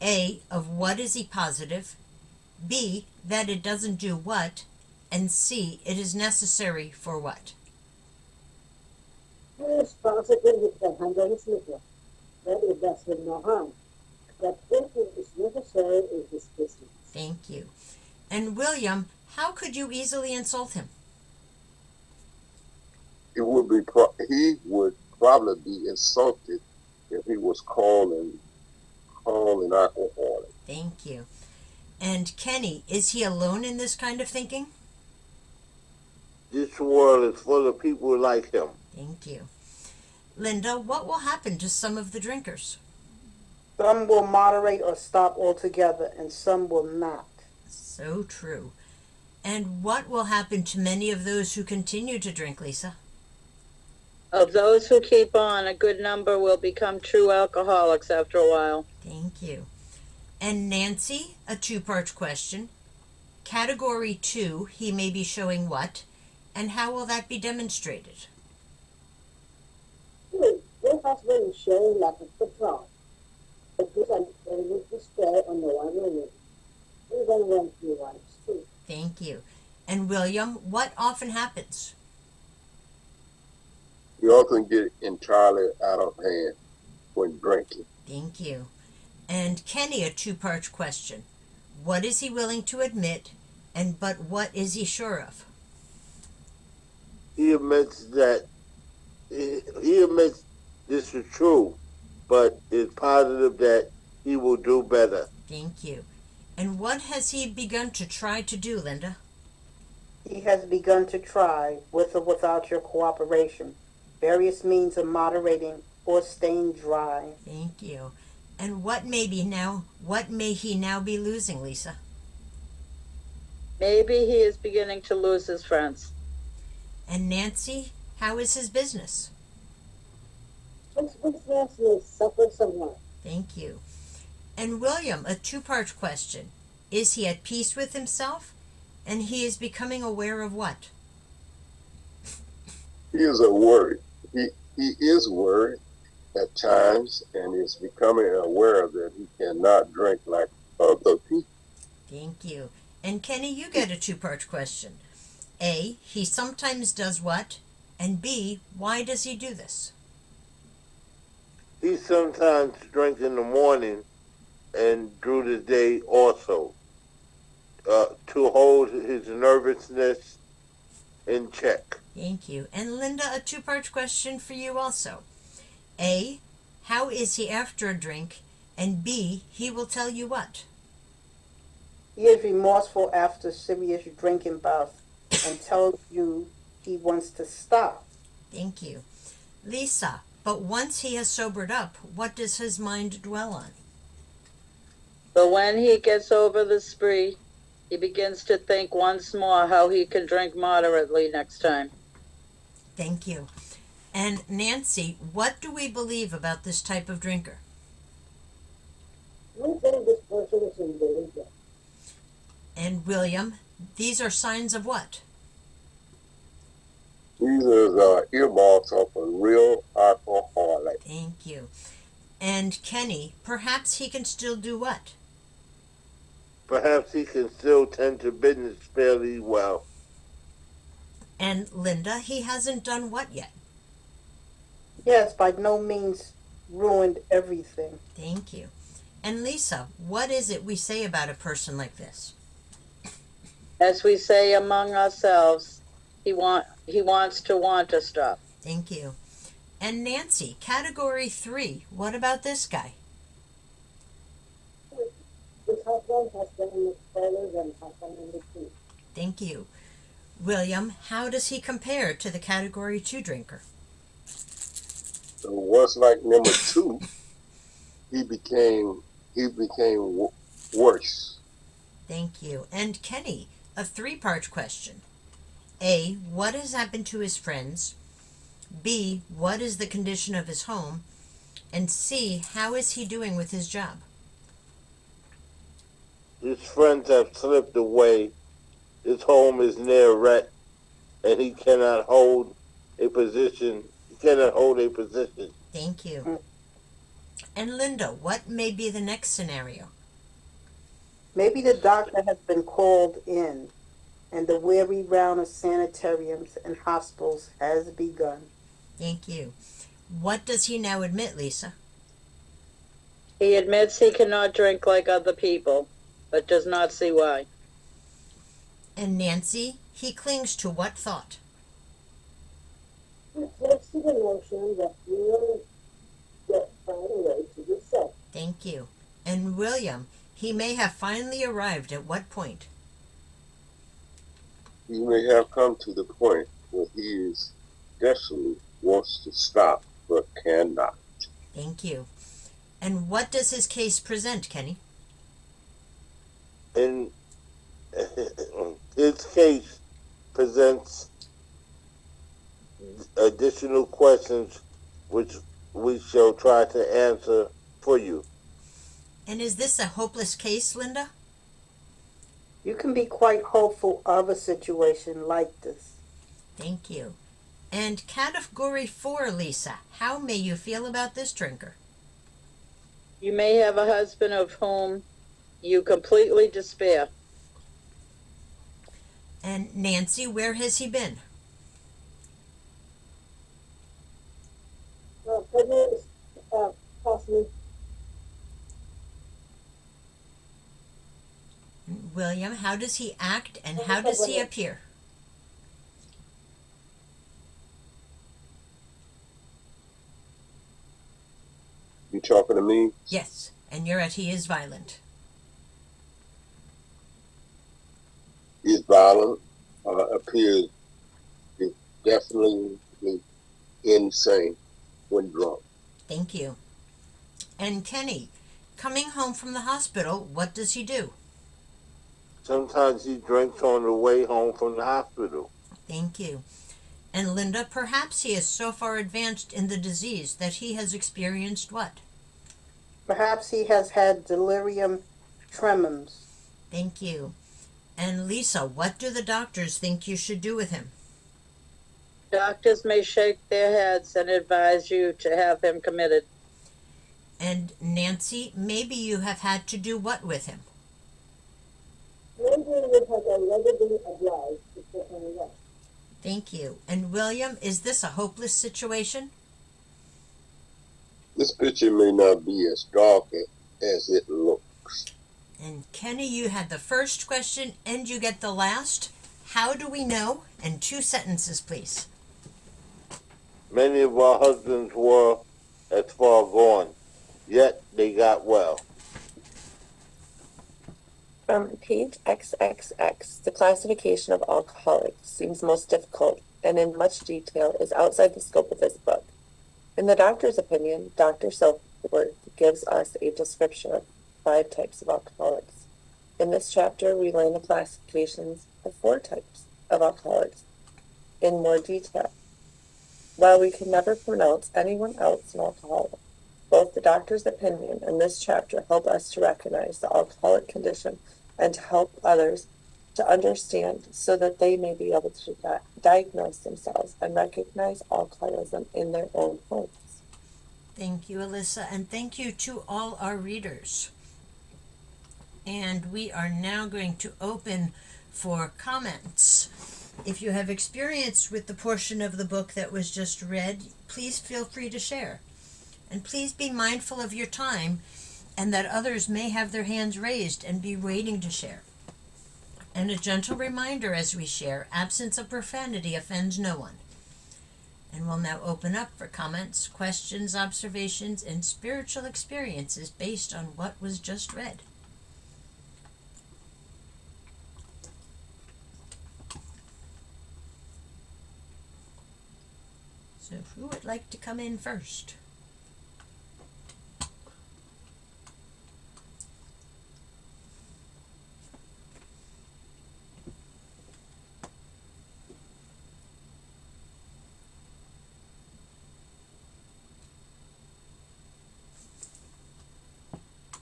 S3: A, of what is he positive? B, that it doesn't do what? And C, it is necessary for what?
S8: He is positive he can handle his liquor, that it does him no harm. That drinking is necessary in his business.
S3: Thank you. And William, how could you easily insult him?
S10: He would probably be insulted if he was calling alcohol and alcoholic.
S3: Thank you. And Kenny, is he alone in this kind of thinking?
S6: This world is full of people like him.
S3: Thank you. Linda, what will happen to some of the drinkers?
S9: Some will moderate or stop altogether, and some will not.
S3: So true. And what will happen to many of those who continue to drink, Lisa?
S4: Of those who keep on, a good number will become true alcoholics after a while.
S3: Thank you. And Nancy, a two-part question. Category 2, he may be showing what, and how will that be demonstrated?
S8: There has been showing lack of control. It is unable to stay on the one minute, even when he wants to.
S3: Thank you. And William, what often happens?
S10: You often get entirely out of hand when drinking.
S3: Thank you. And Kenny, a two-part question. What is he willing to admit, but what is he sure of?
S6: He admits that he admits this is true, but is positive that he will do better.
S3: Thank you. And what has he begun to try to do, Linda?
S9: He has begun to try, with or without your cooperation, various means of moderating or staying dry.
S3: Thank you. And what may he now be losing, Lisa?
S4: Maybe he is beginning to lose his friends.
S3: And Nancy, how is his business?
S8: His business may suffer somewhat.
S3: Thank you. And William, a two-part question. Is he at peace with himself? And he is becoming aware of what?
S10: He is a worry. He is worried at times and is becoming aware that he cannot drink like other people.
S3: Thank you. And Kenny, you get a two-part question. A, he sometimes does what? And B, why does he do this?
S6: He sometimes drinks in the morning and through the day also, to hold his nervousness in check.
S3: Thank you. And Linda, a two-part question for you also. A, how is he after a drink? And B, he will tell you what?
S9: He is remorseful after serious drinking bouts and tells you he wants to stop.
S3: Thank you. Lisa, but once he has sobered up, what does his mind dwell on?
S4: But when he gets over the spree, he begins to think once more how he can drink moderately next time.
S3: Thank you. And Nancy, what do we believe about this type of drinker?
S8: We think this person is in danger.
S3: And William, these are signs of what?
S10: These are earmarks of a real alcoholic.
S3: Thank you. And Kenny, perhaps he can still do what?
S6: Perhaps he can still tend to business fairly well.
S3: And Linda, he hasn't done what yet?
S9: Yes, by no means ruined everything.
S3: Thank you. And Lisa, what is it we say about a person like this?
S4: As we say among ourselves, he wants to stop.
S3: Thank you. And Nancy, category 3, what about this guy?
S8: This husband has been much better than husband in the two.
S3: Thank you. William, how does he compare to the category 2 drinker?
S10: So once like number 2, he became worse.
S3: Thank you. And Kenny, a 3-part question. A, what has happened to his friends? B, what is the condition of his home? And C, how is he doing with his job?
S6: His friends have slipped away. His home is near wreck, and he cannot hold a position.
S3: Thank you. And Linda, what may be the next scenario?
S9: Maybe the doctor has been called in, and the weary round of sanitariums and hospitals has begun.
S3: Thank you. What does he now admit, Lisa?
S4: He admits he cannot drink like other people, but does not see why.
S3: And Nancy, he clings to what thought?
S8: He takes to the notion that he will find a way to do so.
S3: Thank you. And William, he may have finally arrived at what point?
S10: He may have come to the point where he is desperately wants to stop but cannot.
S3: Thank you. And what does his case present, Kenny?
S6: In his case presents additional questions which we shall try to answer for you.
S3: And is this a hopeless case, Linda?
S9: You can be quite hopeful of a situation like this.
S3: Thank you. And Category 4, Lisa, how may you feel about this drinker?
S4: You may have a husband of whom you completely despair.
S3: And Nancy, where has he been?
S8: Possibly.
S3: William, how does he act and how does he appear?
S10: You talking to me?
S3: Yes, and you're at he is violent.
S10: He's violent, appears definitely insane when drunk.
S3: Thank you. And Kenny, coming home from the hospital, what does he do?
S6: Sometimes he drinks on the way home from the hospital.
S3: Thank you. And Linda, perhaps he is so far advanced in the disease that he has experienced what?
S9: Perhaps he has had delirium tremens.
S3: Thank you. And Lisa, what do the doctors think you should do with him?
S4: Doctors may shake their heads and advise you to have him committed.
S3: And Nancy, maybe you have had to do what with him?
S8: Maybe it has already been obliged to put him away.
S3: Thank you. And William, is this a hopeless situation?
S10: This picture may not be as dark as it looks.
S3: And Kenny, you had the first question and you get the last. How do we know? And 2 sentences, please.
S6: Many of our husbands were as far gone, yet they got well.
S1: From page XXX, the classification of alcoholics seems most difficult and in much detail is outside the scope of this book. In the doctor's opinion, Dr. Silkworth gives us a description of 5 types of alcoholics. In this chapter, we learn the classifications of 4 types of alcoholics in more detail. While we can never pronounce anyone else an alcoholic, both the doctor's opinion and this chapter help us to recognize the alcoholic condition and to help others to understand so that they may be able to diagnose themselves and recognize alcoholism in their own homes.
S3: Thank you, Alyssa, and thank you to all our readers. And we are now going to open for comments. If you have experience with the portion of the book that was just read, please feel free to share. And please be mindful of your time and that others may have their hands raised and be waiting to share. And a gentle reminder as we share, absence of profanity offends no one. And we'll now open up for comments, questions, observations, and spiritual experiences based on what was just read. So who would like to come in first?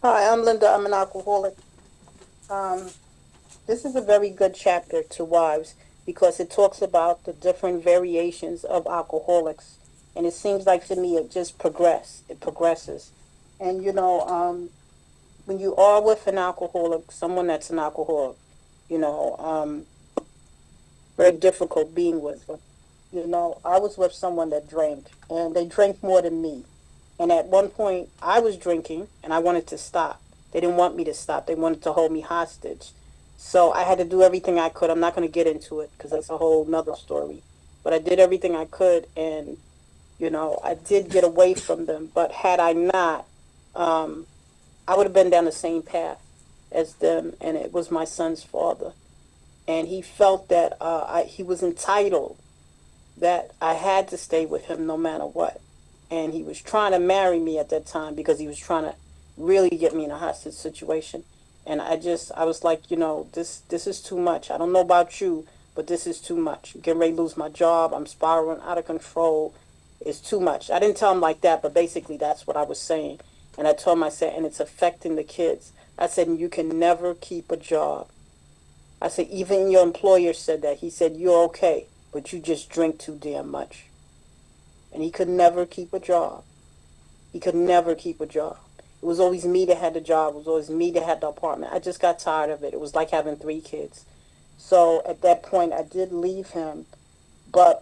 S9: Hi, I'm Linda. I'm an alcoholic. This is a very good chapter to wives because it talks about the different variations of alcoholics. And it seems like to me it just progresses. And when you are with an alcoholic, someone that's an alcoholic, very difficult being with them. I was with someone that drank, and they drank more than me. And at one point, I was drinking, and I wanted to stop. They didn't want me to stop. They wanted to hold me hostage. So I had to do everything I could. I'm not going to get into it because that's a whole nother story. But I did everything I could, and, I did get away from them. But had I not, I would have been down the same path as them, and it was my son's father. And he felt that he was entitled, that I had to stay with him no matter what. And he was trying to marry me at that time because he was trying to really get me in a hostage situation. And I was like, this is too much. I don't know about you, but this is too much. I'm getting ready to lose my job. I'm spiraling out of control. It's too much. I didn't tell him like that, but basically that's what I was saying. And I told him, I said, and it's affecting the kids. I said, you can never keep a job. I said, even your employer said that. He said, you're okay, but you just drink too damn much. And he could never keep a job. He could never keep a job. It was always me that had the job. It was always me that had the apartment. I just got tired of it. It was like having 3 kids. So at that point, I did leave him. But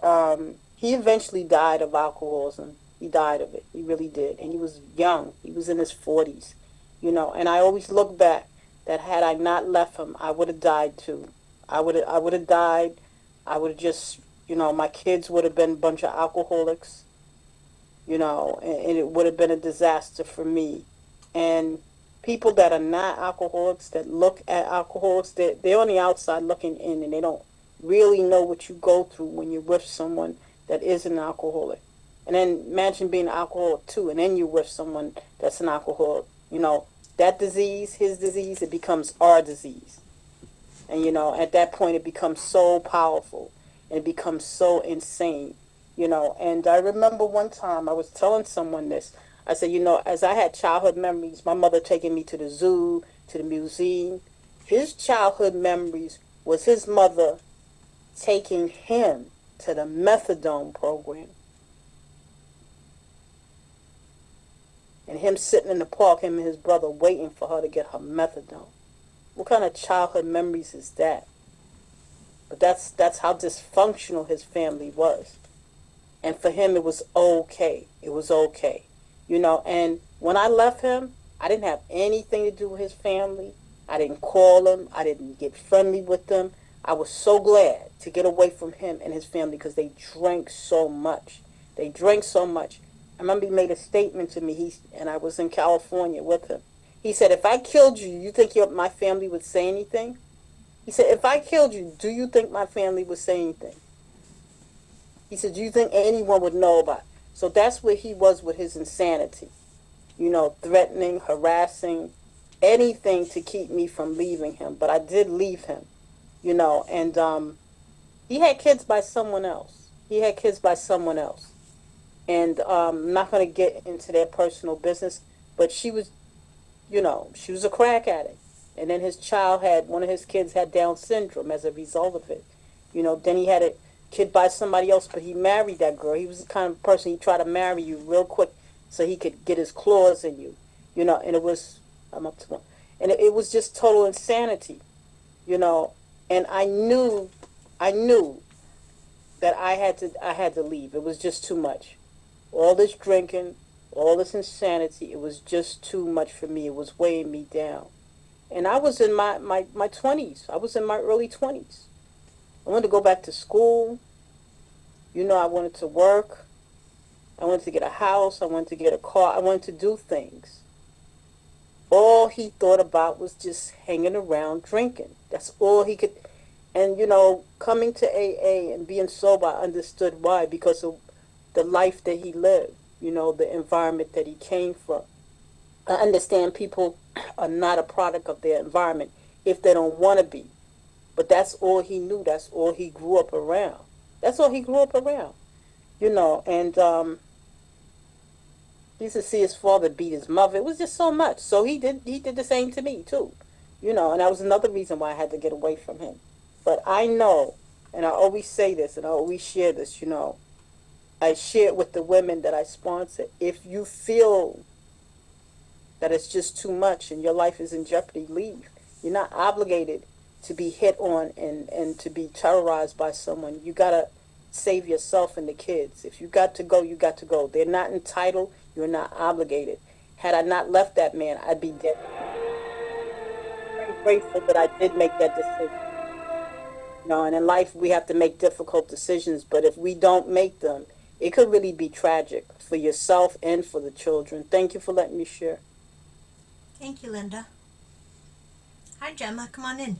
S9: he eventually died of alcoholism. He died of it. He really did. And he was young. He was in his 40s, And I always look back that had I not left him, I would have died too. I would have died. I would have just, my kids would have been a bunch of alcoholics, and it would have been a disaster for me. And people that are not alcoholics, that look at alcoholics, they're on the outside looking in, and they don't really know what you go through when you're with someone that is an alcoholic. And then imagine being an alcoholic too, and then you're with someone that's an alcoholic. That disease, his disease, it becomes our disease. And, at that point, it becomes so powerful and it becomes so insane, And I remember one time I was telling someone this. I said, as I had childhood memories, my mother taking me to the zoo, to the museum. His childhood memories was his mother taking him to the methadone program. And him sitting in the park, him and his brother waiting for her to get her methadone. What kind of childhood memories is that? But that's how dysfunctional his family was. And for him, it was okay. It was okay. And when I left him, I didn't have anything to do with his family. I didn't call him. I didn't get friendly with them. I was so glad to get away from him and his family because they drank so much. They drank so much. I remember he made a statement to me, and I was in California with him. He said, if I killed you, you think my family would say anything? He said, if I killed you, do you think my family would say anything? He said, do you think anyone would know about it? So that's where he was with his insanity. Threatening, harassing, anything to keep me from leaving him. But I did leave him, and he had kids by someone else. And I'm not going to get into their personal business, but she was a crack addict. And then one of his kids had Down syndrome as a result of it. Then he had a kid by somebody else, but he married that girl. He was the kind of person, he tried to marry you real quick so he could get his claws in you, and I'm up to one. And it was just total insanity, and I knew that I had to leave. It was just too much. All this drinking, all this insanity, it was just too much for me. It was weighing me down. And I was in my 20s. I was in my early 20s. I wanted to go back to school. I wanted to work. I wanted to get a house. I wanted to get a car. I wanted to do things. All he thought about was just hanging around drinking. That's all he could. And, coming to AA and being sober, I understood why, because of the life that he lived, the environment that he came from. I understand people are not a product of their environment if they don't want to be. But that's all he knew. That's all he grew up around. And he used to see his father beat his mother. It was just so much. So he did the same to me too. And that was another reason why I had to get away from him. But I know, and I always say this, and I always share this, I share it with the women that I sponsor. If you feel that it's just too much and your life is in jeopardy, leave. You're not obligated to be hit on and to be terrorized by someone. You got to save yourself and the kids. If you got to go, you got to go. They're not entitled. You're not obligated. Had I not left that man, I'd be dead. I'm very grateful that I did make that decision. And in life, we have to make difficult decisions, but if we don't make them, it could really be tragic for yourself and for the children. Thank you for letting me share.
S3: Thank you, Linda. Hi, Gemma. Come on in.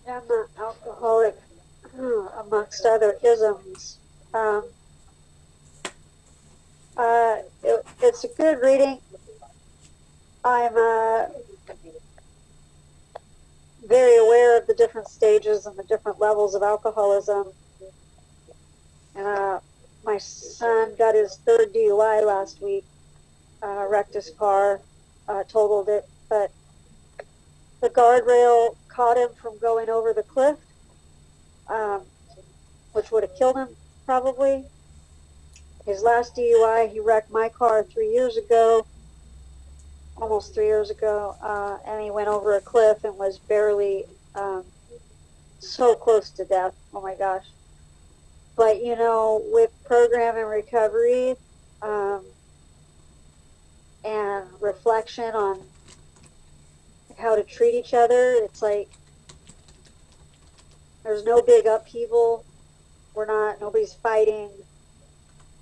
S11: I'm an alcoholic, amongst other isms. It's a good reading. I'm very aware of the different stages and the different levels of alcoholism. My son got his third DUI last week, wrecked his car, totaled it, but the guardrail caught him from going over the cliff, which would have killed him probably. His last DUI, he wrecked my car 3 years ago, almost 3 years ago, and he went over a cliff and was barely so close to death. Oh my gosh. But, you know, with program and recovery and reflection on how to treat each other, it's like there's no big upheaval. Nobody's fighting,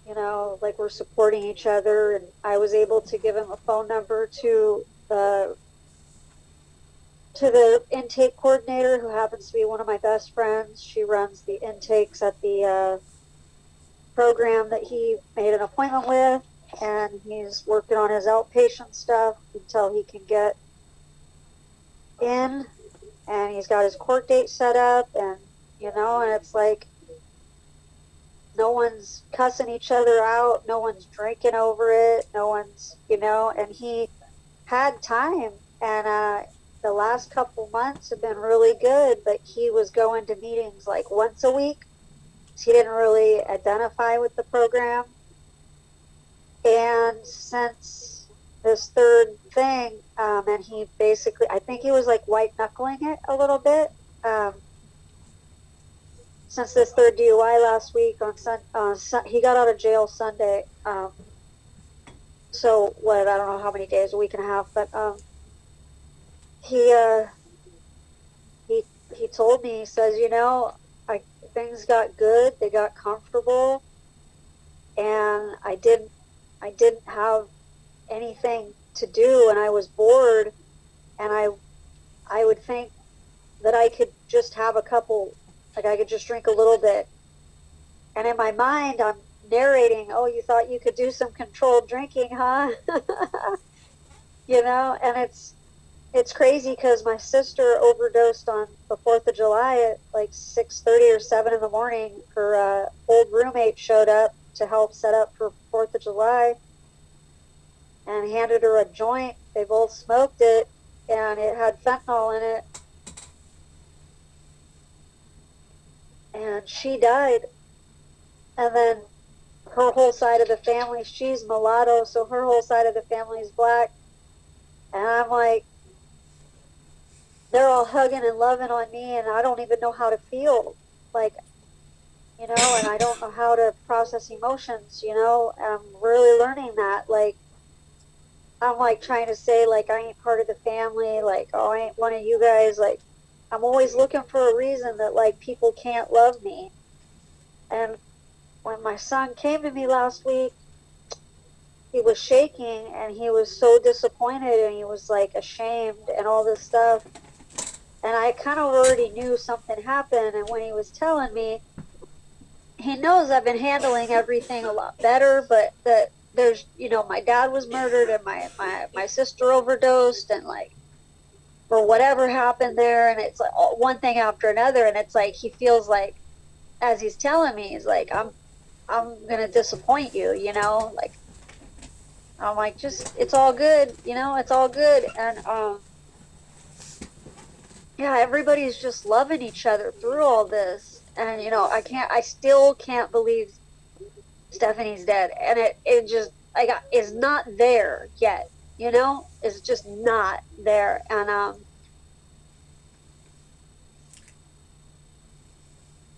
S11: you know, like we're supporting each other. And I was able to give him a phone number to the intake coordinator, who happens to be one of my best friends. She runs the intakes at the program that he made an appointment with, and he's working on his outpatient stuff until he can get in, and he's got his court date set up, and you know, and it's like no one's cussing each other out, no one's drinking over it, no one's, you know, and he had time, and the last couple months have been really good, but he was going to meetings like once a week. So he didn't really identify with the program. And since this third thing, and he basically, I think he was like white knuckling it a little bit. Since this third DUI last week he got out of jail Sunday. So what, I don't know how many days, a week and a half, but he told me, he says, you know, things got good, they got comfortable, and I didn't have anything to do, and I was bored, and I would think that I could just have a couple, like I could just drink a little bit, and in my mind I'm narrating, oh, you thought you could do some controlled drinking, huh? You know, and it's crazy because my sister overdosed on the 4th of July at like 6:30 or 7 in the morning. Her old roommate showed up to help set up for 4th of July and handed her a joint. They both smoked it, and it had fentanyl in it. And she died. And then her whole side of the family, she's mulatto, so her whole side of the family is black. And I'm like, they're all hugging and loving on me, and I don't even know how to feel. Like, you know, and I don't know how to process emotions, you know, and I'm really learning that. Like, I'm like trying to say, like, I ain't part of the family, like, oh, I ain't one of you guys. Like, I'm always looking for a reason that, like, people can't love me. And when my son came to me last week, he was shaking and he was so disappointed and he was like ashamed and all this stuff. And I kind of already knew something happened. And when he was telling me, he knows I've been handling everything a lot better, but that there's, you know, my dad was murdered and my sister overdosed and like, or whatever happened there. And it's like one thing after another. And it's like, he feels like, as he's telling me, he's like, I'm going to disappoint you, you know, like, I'm like, just, it's all good, you know, it's all good. And, yeah, everybody's just loving each other through all this. And, you know, I still can't believe Stephanie's dead. And it just, is not there yet, you know, it's just not there. And,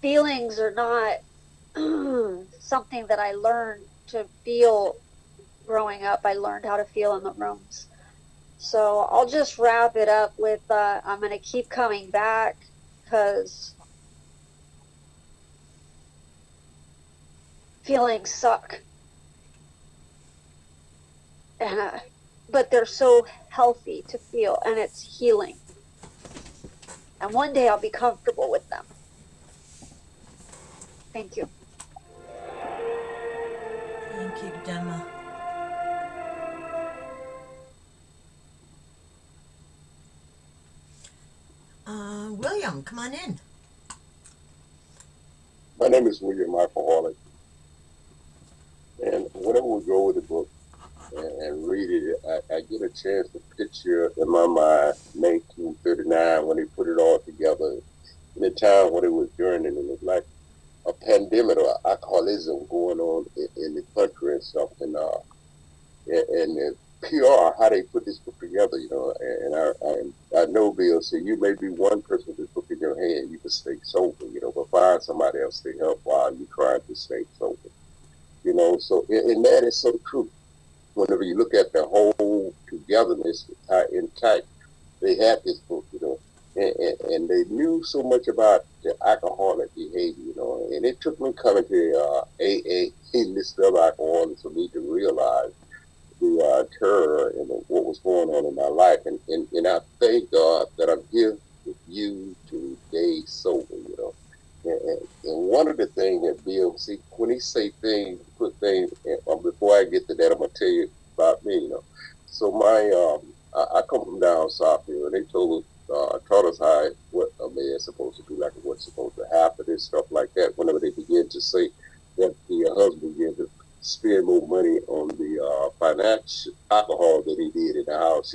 S11: feelings are not something that I learned to feel growing up. I learned how to feel in the rooms. So I'll just wrap it up with I'm going to keep coming back because feelings suck. but they're so healthy to feel, and it's healing. And one day I'll be comfortable with them. Thank you.
S3: Thank you, Gemma. William, come on in.
S10: My name is William Alcoholic, and whenever we go with the book and read it, I get a chance to picture in my mind 1939 when they put it all together, in the time when it was during, and it was like a pandemic or alcoholism going on in the country and stuff, and the PR, how they put this book together, and I know Bill said you may be one person with this book in your hand, you can stay sober, but find somebody else to help while you try to stay sober, so, and that is so true. Whenever you look at the whole togetherness intact, they had this book, and they knew so much about the alcoholic behavior, and it took me coming to AA and this other alcoholics for me to realize the terror and what was going on in my life, and I thank God that I'm here with you today sober, and one of the things that Bill, see, when he say things, put things, before I get to that, I'm going to tell you about me, So I come from down south here, and they taught us what a man is supposed to do, like what's supposed to happen and stuff like that. Whenever they begin to say that the husband began to spend more money on the financial alcohol than he did in the house,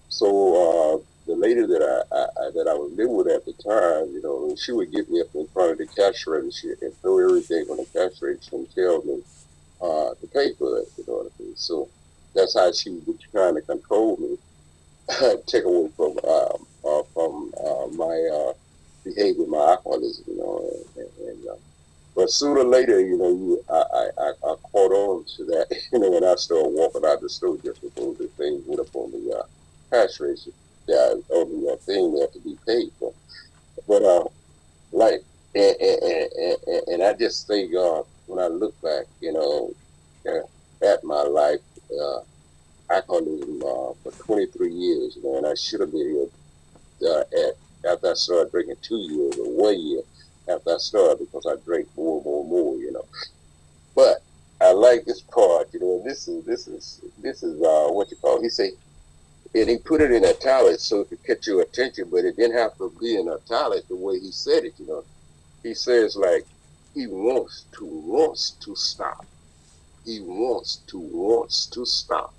S10: So the lady that I was living with at the time, she would get me up in front of the cash register and throw everything on the cash register and tell me to pay for it, what I mean? So that's how she was trying to control me, take away from my behavior, my alcoholism, but sooner or later, I caught on to that, and I started walking out the store just before the thing went up on the cash register, on the thing there to be paid for. But like, and I just think when I look back, at my life, alcoholism for 23 years, and I should have been after I started drinking 2 years or 1 year after I started, because I drank more and more and more, But I like this part, this is what you call. He say, and he put it in italics so it could catch your attention, but it didn't have to be in italics the way he said it. He says like he wants to stop. He wants to stop.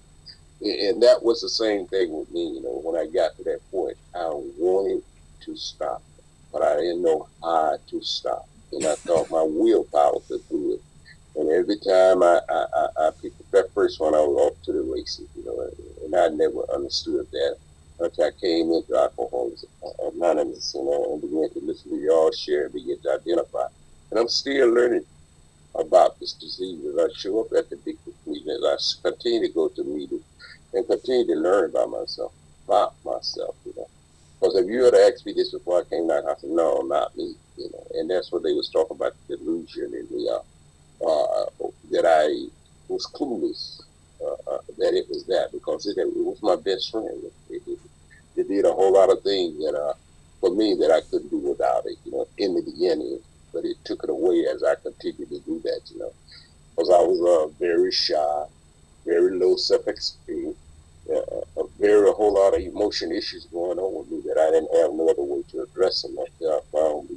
S10: And that was the same thing with me, when I got to that point. I wanted to stop, but I didn't know how to stop. And I thought my willpower could do it. And every time I picked up that first one, I was off to the races, and I never understood that until I came into Alcoholics Anonymous, and began to listen to y'all share and begin to identify. And I'm still learning about this disease as I show up at the big meeting, as I continue to go to meetings and continue to learn about myself. Because if you had asked me this before I came back, I said, no, not me, and that's what they was talking about, the delusion and the that I was clueless that it was that, because it was my best friend. It did a whole lot of things that for me that I couldn't do without it, in the beginning, but it took it away as I continued to do that, because I was very shy, very low self-esteem, a whole lot of emotion issues going on with me that I didn't have no other way to address them until I found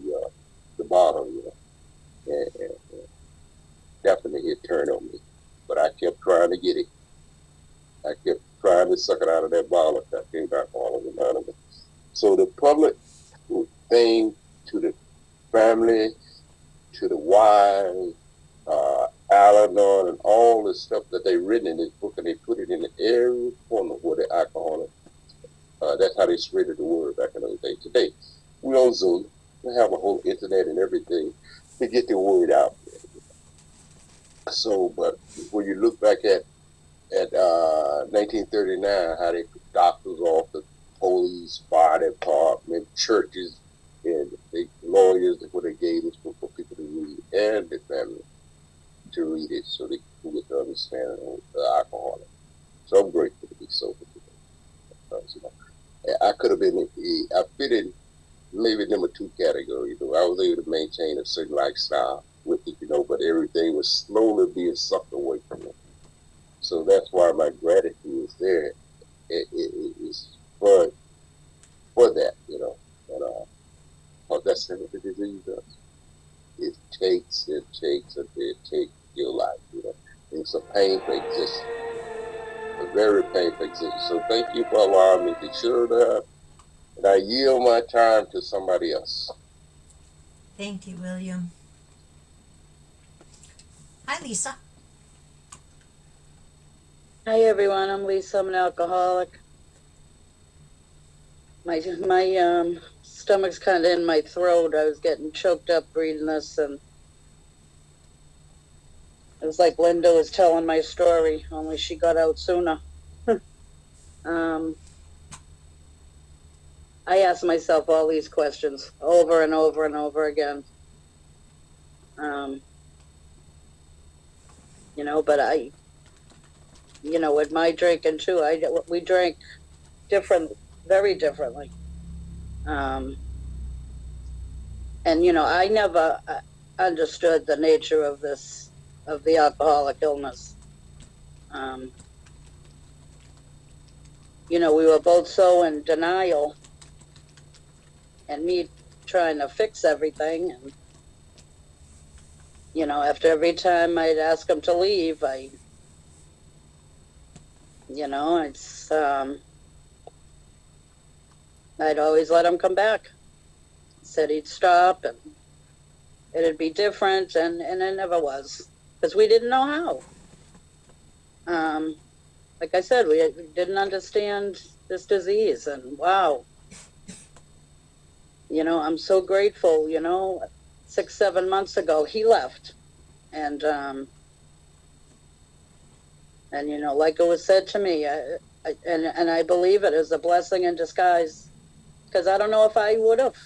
S10: the bottom, and definitely it turned on me. But I kept trying to get it. I kept trying to suck it out of that bottle that came back all of it. So the public thing, to the family, to the wives, Al-Anon, and all the stuff that they written in this book, and they put it in every corner where the alcoholic. That's how they spreaded the word back in those days. Today, we on Zoom. We have a whole internet and everything to get the word out. So, but when you look back at 1939, how they put doctors off, the police, fire department, churches, and the lawyers, what they gave us for people to read, and the family to read it so they can get the understanding of the alcoholic. So I could have been, I fit in maybe number two category. I was able to maintain a certain lifestyle with it, but everything was slowly being sucked away from me. So that's why my gratitude is there. It's for that, and that's what the disease does. It takes your life, It's a painful existence, a very painful existence. So thank you for allowing me to share that, and I yield my time to somebody else.
S3: Thank you, William. Hi, Lisa.
S4: Hi everyone, I'm Lisa. I'm an alcoholic. My stomach's kind of in my throat. I was getting choked up reading this, and it was like Linda was telling my story, only she got out sooner. I ask myself all these questions over and over and over again. But with my drinking too, we drank very differently. And I never understood the nature of the alcoholic illness. We were both so in denial, and me trying to fix everything. And, after every time I'd ask him to leave, I'd always let him come back. He said he'd stop and it'd be different, and it never was, because we didn't know how. Like I said, we didn't understand this disease, and wow. I'm so grateful, 6-7 months ago, he left. And like it was said to me, and I believe it is a blessing in disguise, because I don't know if I would have.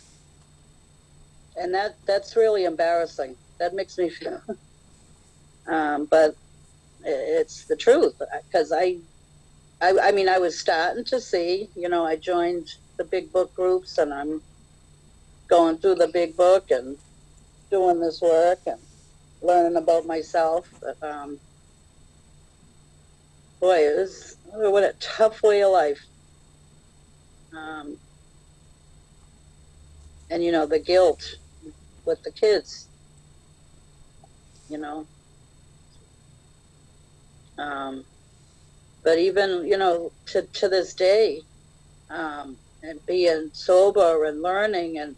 S4: And that's really embarrassing. That makes me feel, but it's the truth, because I was starting to see, I joined the big book groups, and I'm going through the big book and doing this work and learning about myself. But boy, what a tough way of life. And the guilt with the kids, but even to this day, and being sober and learning and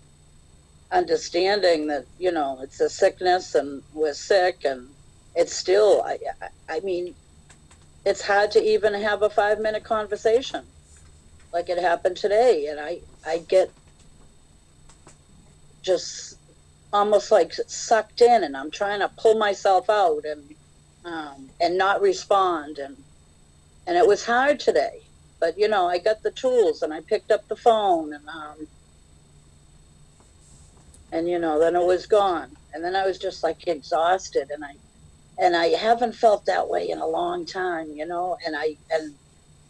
S4: understanding that it's a sickness and we're sick, and it's still I mean, it's hard to even have a 5-minute conversation like it happened today, and I get just almost like sucked in, and I'm trying to pull myself out and not respond, and it was hard today, but I got the tools, and I picked up the phone, and then it was gone, and then I was just like exhausted, and I haven't felt that way in a long time, and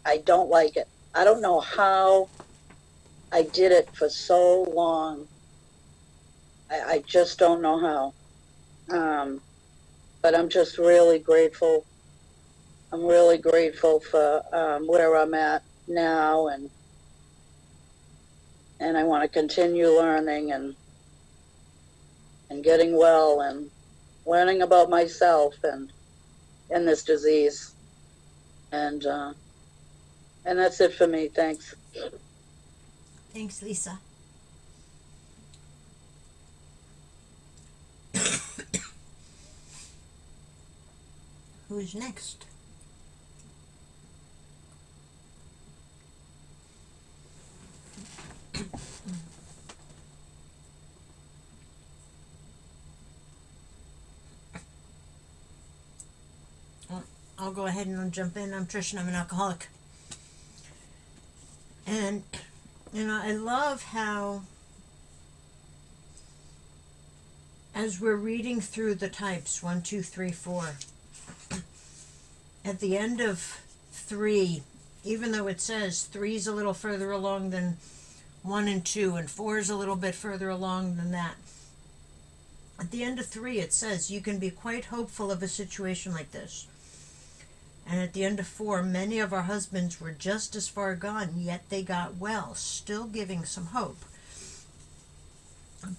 S4: I don't like it. I don't know how I did it for so long. I just don't know how. But I'm just really grateful. I'm really grateful for where I'm at now, and I want to continue learning and getting well and learning about myself and this disease. And that's it for me. Thanks.
S3: Thanks, Lisa. Who's next? I'll go ahead and jump in. I'm Trish, and I'm an alcoholic. And, I love how, as we're reading through the types, 1, 2, 3, 4, at the end of 3, even though it says 3 is a little further along than 1 and 2, and 4 is a little bit further along than that. At the end of 3, it says you can be quite hopeful of a situation like this. And at the end of 4, many of our husbands were just as far gone, yet they got well, still giving some hope.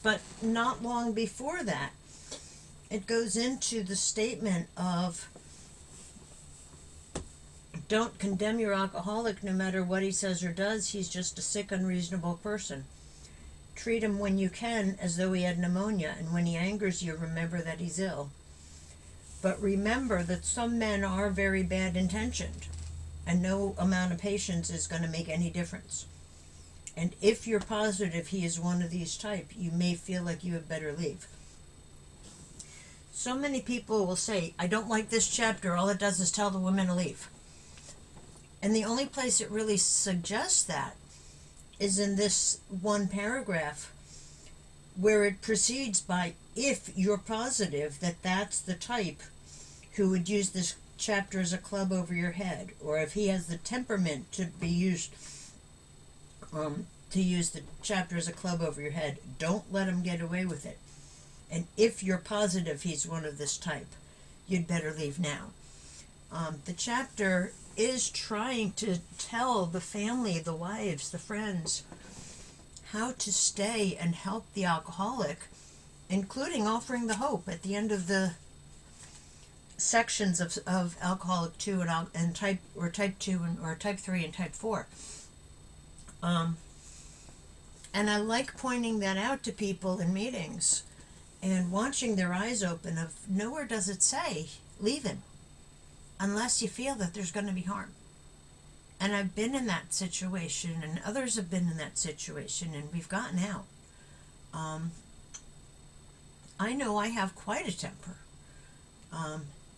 S3: But not long before that, it goes into the statement of, don't condemn your alcoholic no matter what he says or does. He's just a sick, unreasonable person. Treat him when you can as though he had pneumonia, and when he angers you, remember that he's ill. But remember that some men are very bad intentioned, and no amount of patience is going to make any difference. And if you're positive he is one of these type, you may feel like you had better leave. So many people will say, I don't like this chapter, all it does is tell the women to leave. And the only place it really suggests that is in this one paragraph, where it proceeds by, if you're positive that that's the type who would use this chapter as a club over your head, or if he has the temperament to be used to use the chapter as a club over your head, don't let him get away with it. And if you're positive he's one of this type, you'd better leave now. The chapter is trying to tell the family, the wives, the friends, how to stay and help the alcoholic, including offering the hope at the end of the sections of alcoholic 2 and type 2 or type 3 and type 4. And I like pointing that out to people in meetings and watching their eyes open of, nowhere does it say leave him unless you feel that there's going to be harm. And I've been in that situation, and others have been in that situation, and we've gotten out. I know I have quite a temper.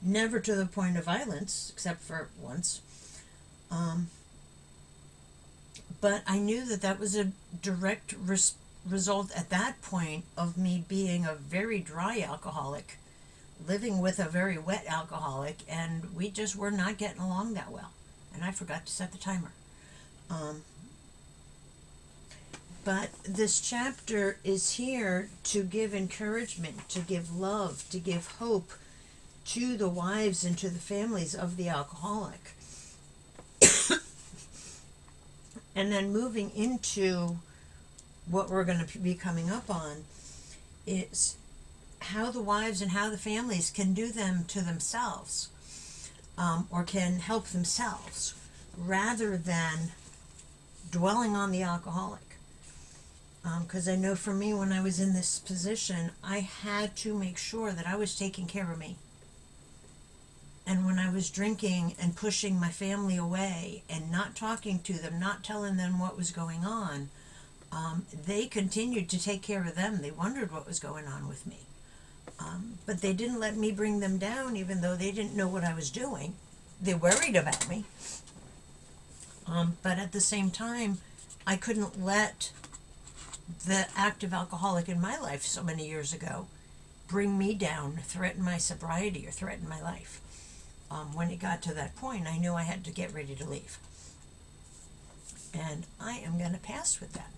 S3: Never to the point of violence, except for once. But I knew that that was a direct result at that point of me being a very dry alcoholic, living with a very wet alcoholic, and we just were not getting along that well. And I forgot to set the timer. But this chapter is here to give encouragement, to give love, to give hope to the wives and to the families of the alcoholic. And then moving into what we're going to be coming up on is how the wives and how the families can do them to themselves, or can help themselves, rather than dwelling on the alcoholic. Because I know for me, when I was in this position, I had to make sure that I was taking care of me. And when I was drinking and pushing my family away and not talking to them, not telling them what was going on, they continued to take care of them. They wondered what was going on with me. But they didn't let me bring them down, even though they didn't know what I was doing. They worried about me. But at the same time, I couldn't let the active alcoholic in my life so many years ago bring me down, threaten my sobriety, or threaten my life. When it got to that point, I knew I had to get ready to leave. And I am going to pass with that.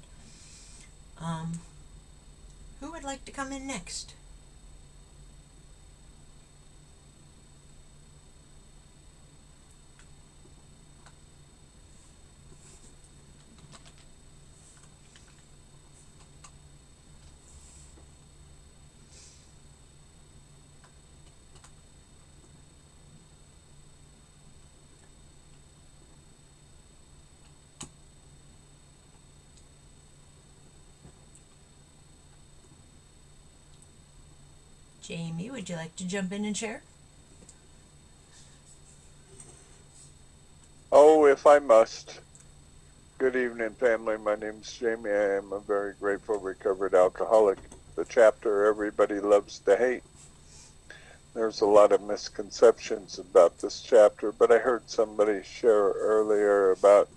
S3: Who would like to come in next? Jamie, would you like to jump in and share?
S2: Oh, if I must. Good evening, family. My name's Jamie. I am a very grateful recovered alcoholic. The chapter everybody loves to hate. There's a lot of misconceptions about this chapter, but I heard somebody share earlier about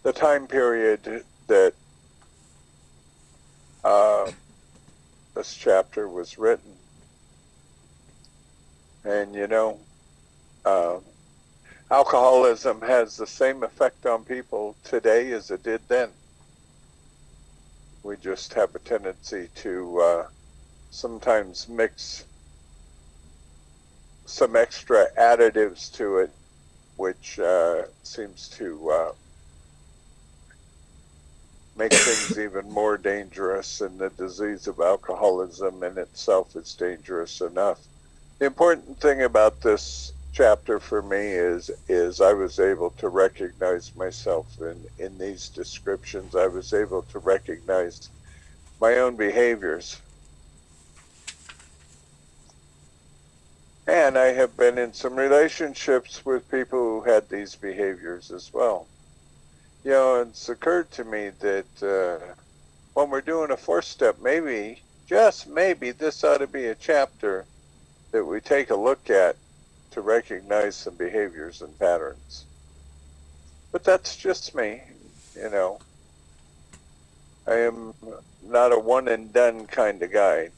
S2: the time period that this chapter was written. And, alcoholism has the same effect on people today as it did then. We just have a tendency to sometimes mix some extra additives to it, which seems to make things even more dangerous, and the disease of alcoholism in itself is dangerous enough. The important thing about this chapter for me is I was able to recognize myself in these descriptions. I was able to recognize my own behaviors. And I have been in some relationships with people who had these behaviors as well. You know, it's occurred to me that when we're doing a 4-step, maybe, just maybe, this ought to be a chapter that we take a look at to recognize some behaviors and patterns. But that's just me, you know. I am not a one and done kind of guy.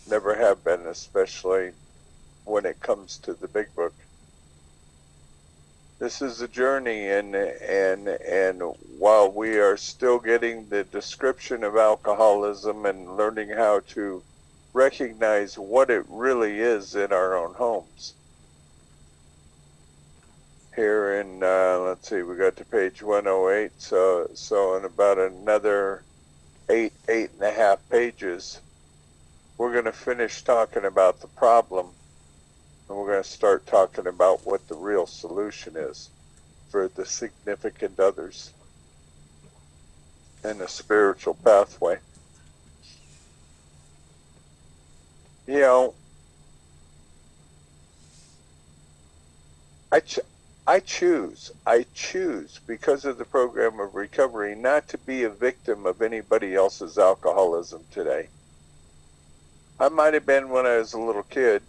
S2: Never have been, especially when it comes to the big book. This is a journey, and while we are still getting the description of alcoholism and learning how to recognize what it really is in our own homes. Here in, let's see, we got to page 108, so in about another 8.5 pages, we're going to finish talking about the problem, and we're going to start talking about what the real solution is for the significant others in the spiritual pathway. You know, I choose, because of the program of recovery, not to be a victim of anybody else's alcoholism today. I might have been when I was a little kid,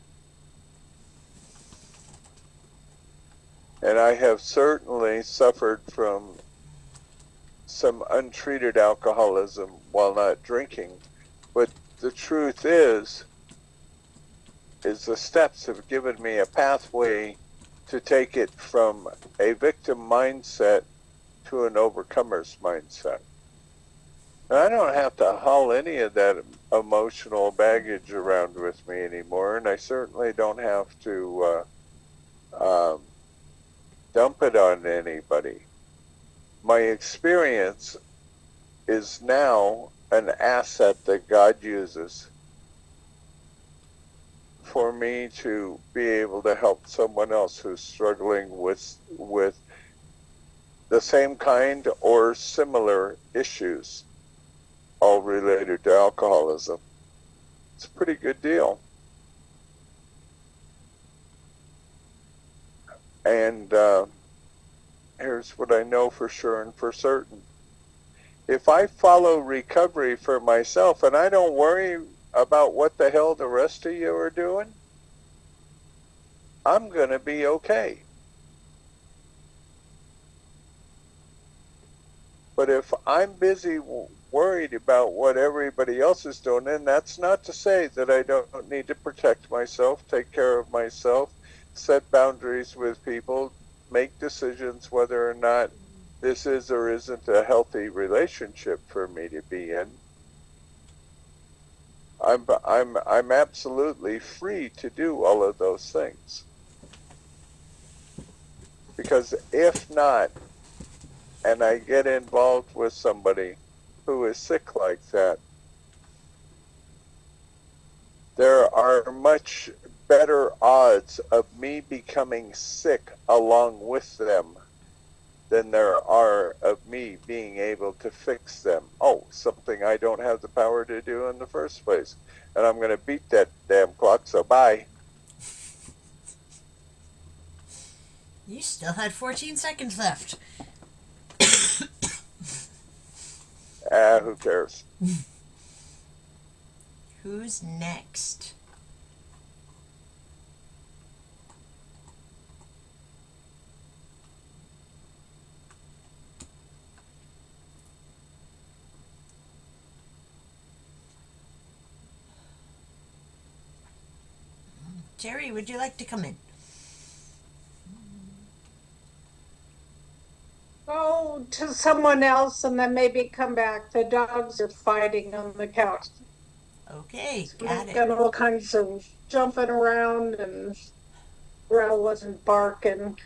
S2: and I have certainly suffered from some untreated alcoholism while not drinking. But the truth is the steps have given me a pathway to take it from a victim mindset to an overcomer's mindset. And I don't have to haul any of that emotional baggage around with me anymore, and I certainly don't have to dump it on anybody. My experience is now an asset that God uses for me to be able to help someone else who's struggling with the same kind or similar issues, all related to alcoholism. It's a pretty good deal. And here's what I know for sure and for certain. If I follow recovery for myself and I don't worry about what the hell the rest of you are doing, I'm going to be okay. But if I'm busy worried about what everybody else is doing, and that's not to say that I don't need to protect myself, take care of myself, set boundaries with people, make decisions whether or not this is or isn't a healthy relationship for me to be in. I'm absolutely free to do all of those things. Because if not, and I get involved with somebody who is sick like that, there are much better odds of me becoming sick along with them than there are of me being able to fix them. Oh, something I don't have the power to do in the first place. And I'm going to beat that damn clock, so bye.
S3: You still had 14 seconds left.
S2: Who cares?
S3: Who's next? Terry, would you like to come in?
S9: to someone else and then maybe come back. The dogs are fighting on the couch.
S3: Okay,
S9: So
S3: got
S9: got
S3: it.
S9: all kinds of jumping around and Rel wasn't barking.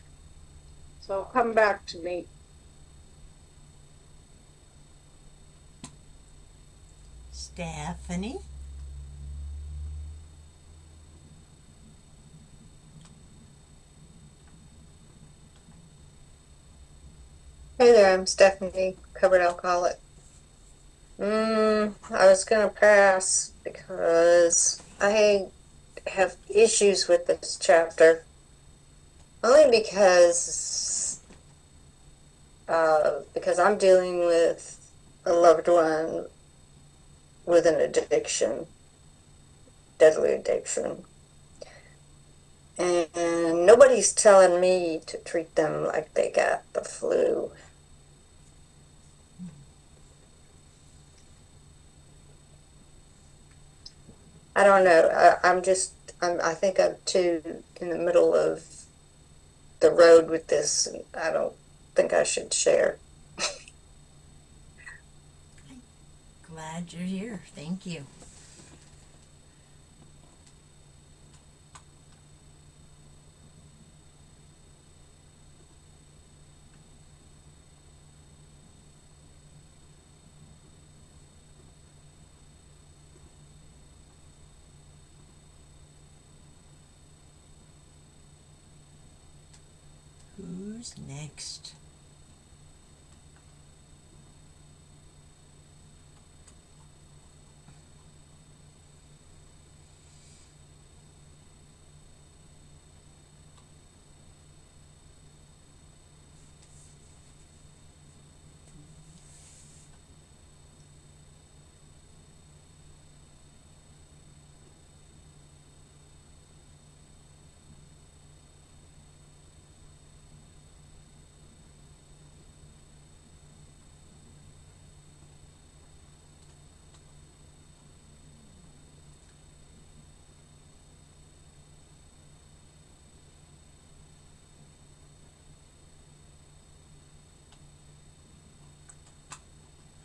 S9: So come back to me.
S3: Stephanie?
S12: Hey there, I'm Stephanie, recovered alcoholic. I was gonna pass because I have issues with this chapter. Only because I'm dealing with a loved one with an addiction, deadly addiction. And nobody's telling me to treat them like they got the flu. I don't know. I think I'm too in the middle of the road with this. And I don't think I should share.
S3: Glad you're here. Thank you. Who's next?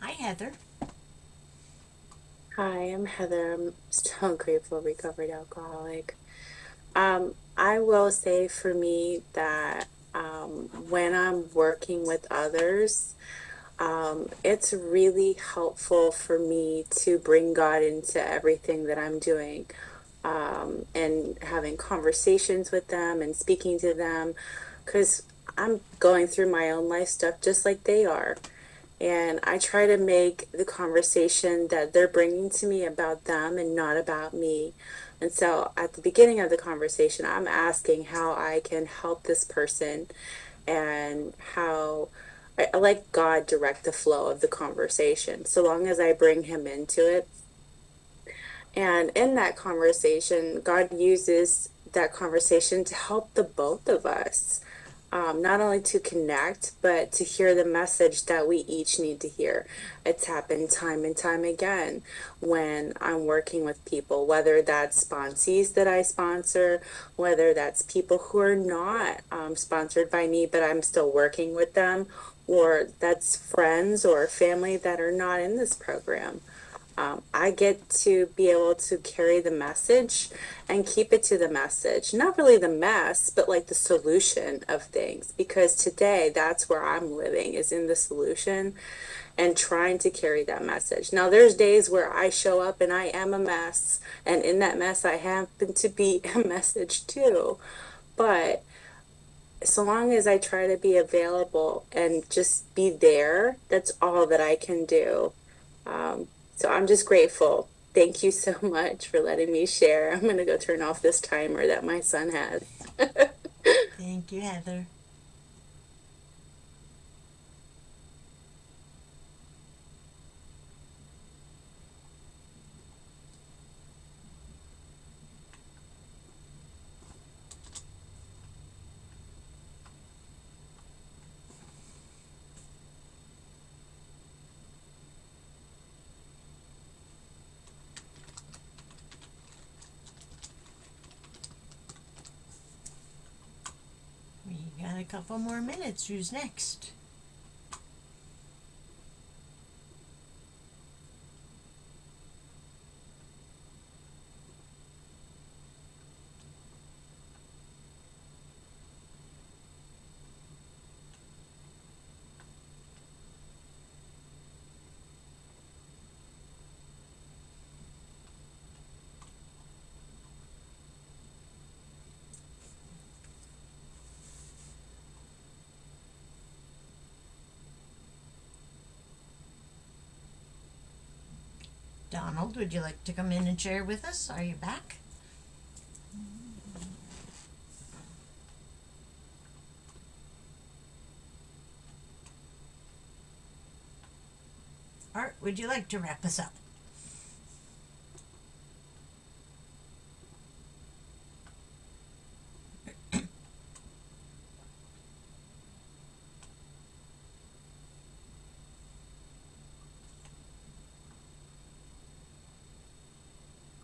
S3: Hi, Heather.
S5: Hi, I'm Heather. I'm so grateful recovered alcoholic. I will say for me that when I'm working with others, it's really helpful for me to bring God into everything that I'm doing, and having conversations with them and speaking to them, because I'm going through my own life stuff just like they are. And I try to make the conversation that they're bringing to me about them and not about me. And so at the beginning of the conversation, I'm asking how I can help this person and how I let God direct the flow of the conversation, so long as I bring him into it. And in that conversation, God uses that conversation to help the both of us, not only to connect, but to hear the message that we each need to hear. It's happened time and time again when I'm working with people, whether that's sponsees that I sponsor, whether that's people who are not sponsored by me, but I'm still working with them, or that's friends or family that are not in this program. I get to be able to carry the message and keep it to the message, not really the mess, but like the solution of things. Because today, that's where I'm living, is in the solution and trying to carry that message. Now, there's days where I show up and I am a mess, and in that mess, I happen to be a message too. But so long as I try to be available and just be there, that's all that I can do. So I'm just grateful. Thank you so much for letting me share. I'm going to go turn off this timer that my son has.
S3: Thank you, Heather. We got a couple more minutes. Who's next? Donald, would you like to come in and share with us? Are you back? Art, would you like to wrap us up?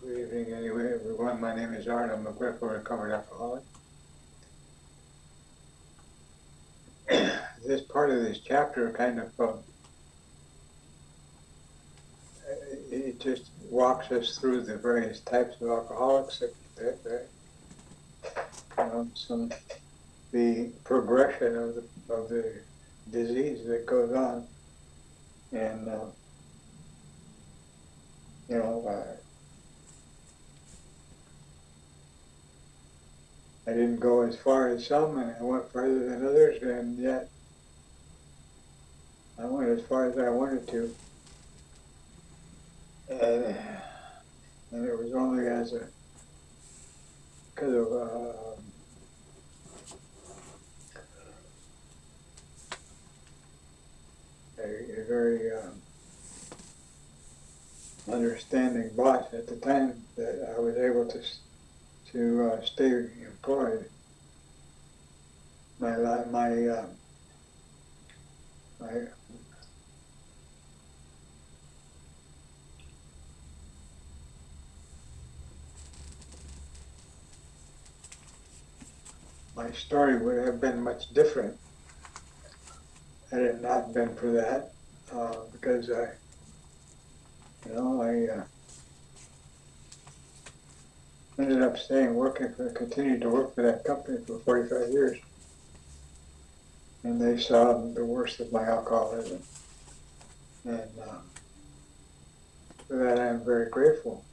S13: Good evening, anyway, everyone. My name is Art. I'm a grateful recovered alcoholic. This part of this chapter kind of it just walks us through the various types of alcoholics some the progression of the disease that goes on, and I didn't go as far as some, and I went further than others, and yet I went as far as I wanted to. And it was only because of a very understanding boss at the time that I was able to stay employed. My story would have been much different had it not been for that, because I ended up continued to work for that company for 45 years. And they saw the worst of my alcoholism. And for that I'm very grateful.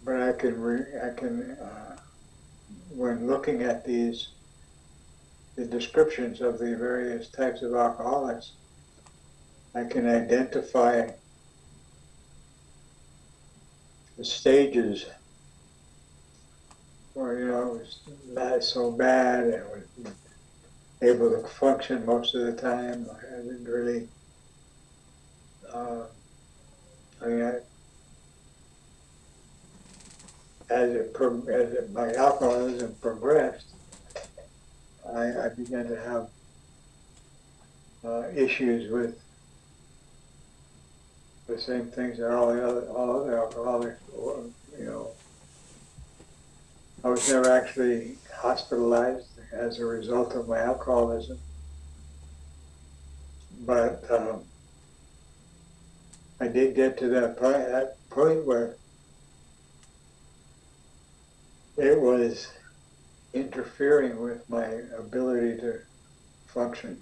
S13: But I can when looking at the descriptions of the various types of alcoholics, I can identify the stages where, it was not so bad and was able to function most of the time. I didn't really, my alcoholism progressed, I began to have issues with the same things that all other alcoholics, I was never actually hospitalized as a result of my alcoholism, but I did get to that point where it was interfering with my ability to function,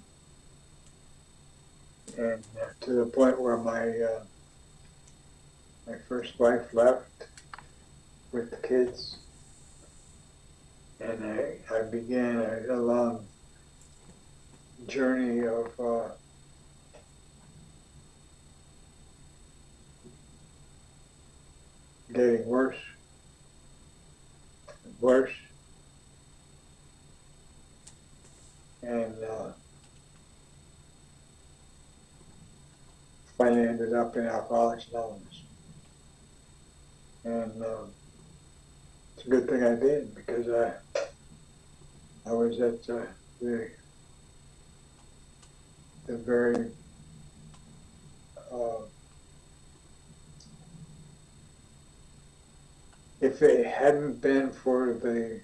S13: and to the point where my first wife left with the kids, and I began a long journey of getting worse and worse, and finally ended up in Alcoholics Anonymous. And it's a good thing I did, because I was at the very if it hadn't been for the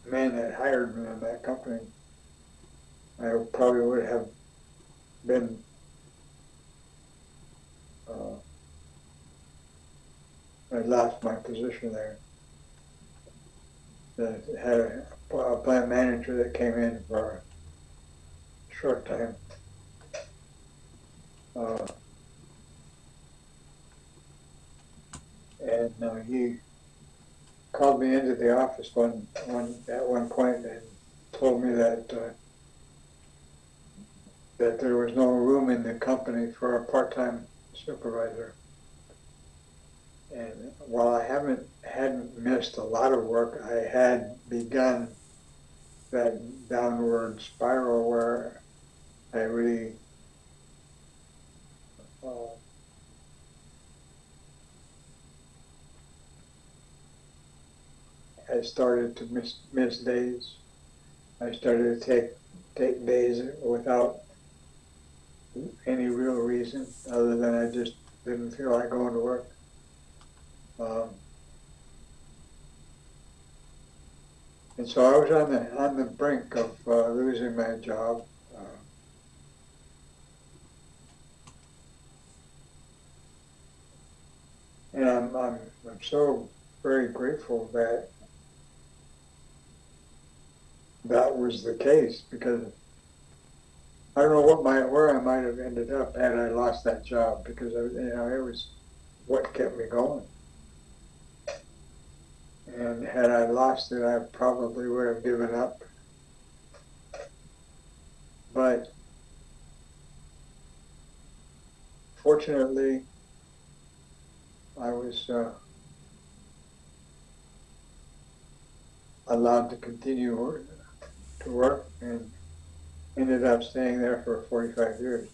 S13: man that hired me in that company, I probably would have been I lost my position there. That had a plant manager that came in for a short time. And he called me into the office at one point and told me that that there was no room in the company for a part-time supervisor. And while I hadn't missed a lot of work, I had begun that downward spiral where I really I started to miss days. I started to take days without any real reason other than I just didn't feel like going to work. And so I was on the brink of losing my job. And I'm so very grateful that that was the case, because I don't know where I might have ended up had I lost that job, because it was what kept me going. And had I lost it, I probably would have given up. But fortunately, I was allowed to continue to work and ended up staying there for 45 years.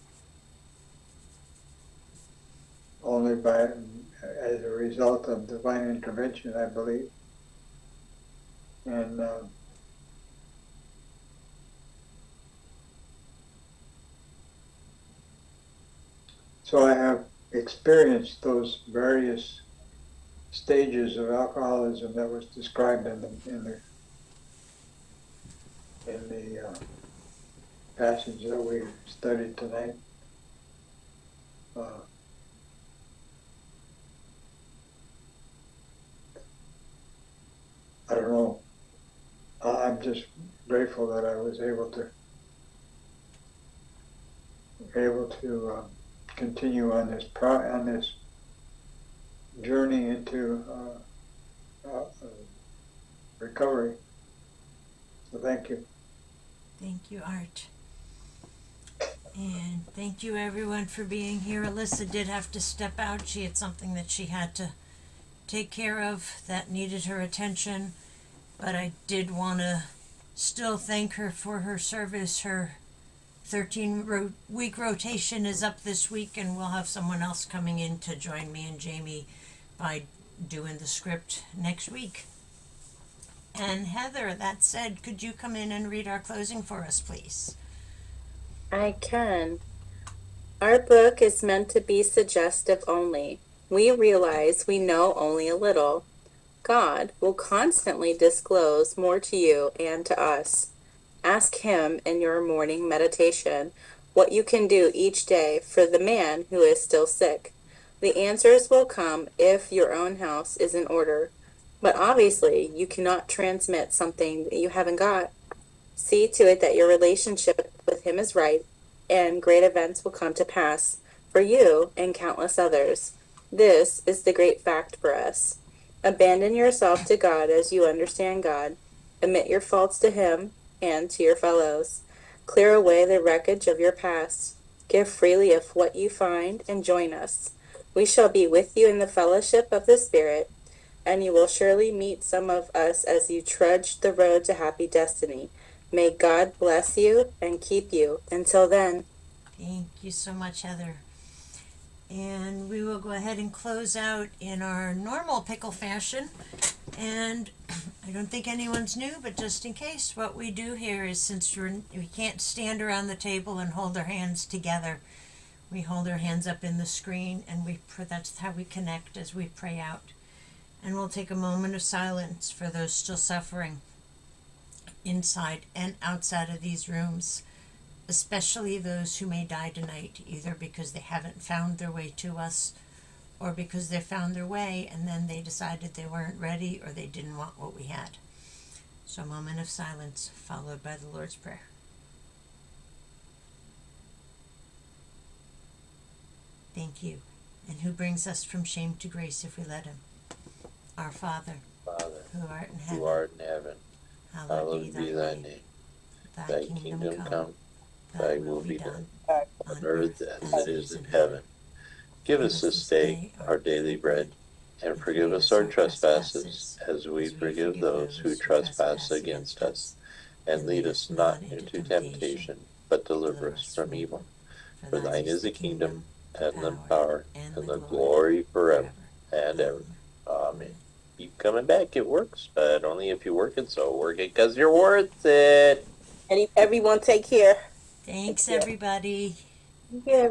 S13: Only as a result of divine intervention, I believe. And so I have experienced those various stages of alcoholism that was described in the passage that we studied tonight. I don't know. I'm just grateful that I was able to continue on this journey into recovery. So thank you.
S3: Thank you, Art. And thank you, everyone, for being here. Alyssa did have to step out. She had something that she had to take care of that needed her attention. But I did want to still thank her for her service. Her 13-week rotation is up this week, and we'll have someone else coming in to join me and Jamie by doing the script next week. And Heather, that said, could you come in and read our closing for us, please?
S5: I can. Our book is meant to be suggestive only. We realize we know only a little. God will constantly disclose more to you and to us. Ask Him in your morning meditation what you can do each day for the man who is still sick. The answers will come if your own house is in order. But obviously, you cannot transmit something that you haven't got. See to it that your relationship with Him is right, and great events will come to pass for you and countless others. This is the great fact for us. Abandon yourself to God as you understand God. Admit your faults to Him and to your fellows. Clear away the wreckage of your past. Give freely of what you find and join us. We shall be with you in the fellowship of the Spirit, and you will surely meet some of us as you trudge the road to happy destiny. May God bless you and keep you. Until then.
S3: Thank you so much, Heather. And we will go ahead and close out in our normal pickle fashion. And I don't think anyone's new, but just in case, what we do here is, since we can't stand around the table and hold our hands together, we hold our hands up in the screen, and that's how we connect as we pray out. And we'll take a moment of silence for those still suffering inside and outside of these rooms, especially those who may die tonight, either because they haven't found their way to us, or because they found their way and then they decided they weren't ready, or they didn't want what we had. So a moment of silence, followed by the Lord's Prayer. Thank you. And who brings us from shame to grace if we let Him? Our Father, who art in heaven, hallowed be thy name. Thy kingdom come.
S7: Thy will be done on earth as it is in
S3: heaven.
S7: heaven. Give us this day our daily bread, and forgive us our trespasses, as we forgive those who trespass against us. And lead us not into temptation, but deliver us from evil. For thine is the kingdom, and the power, and the glory forever and ever. Amen. Keep coming back. It works, but only if you work it, so work it because you're worth it.
S9: Everyone take care.
S3: Thanks, everybody.
S5: Yeah.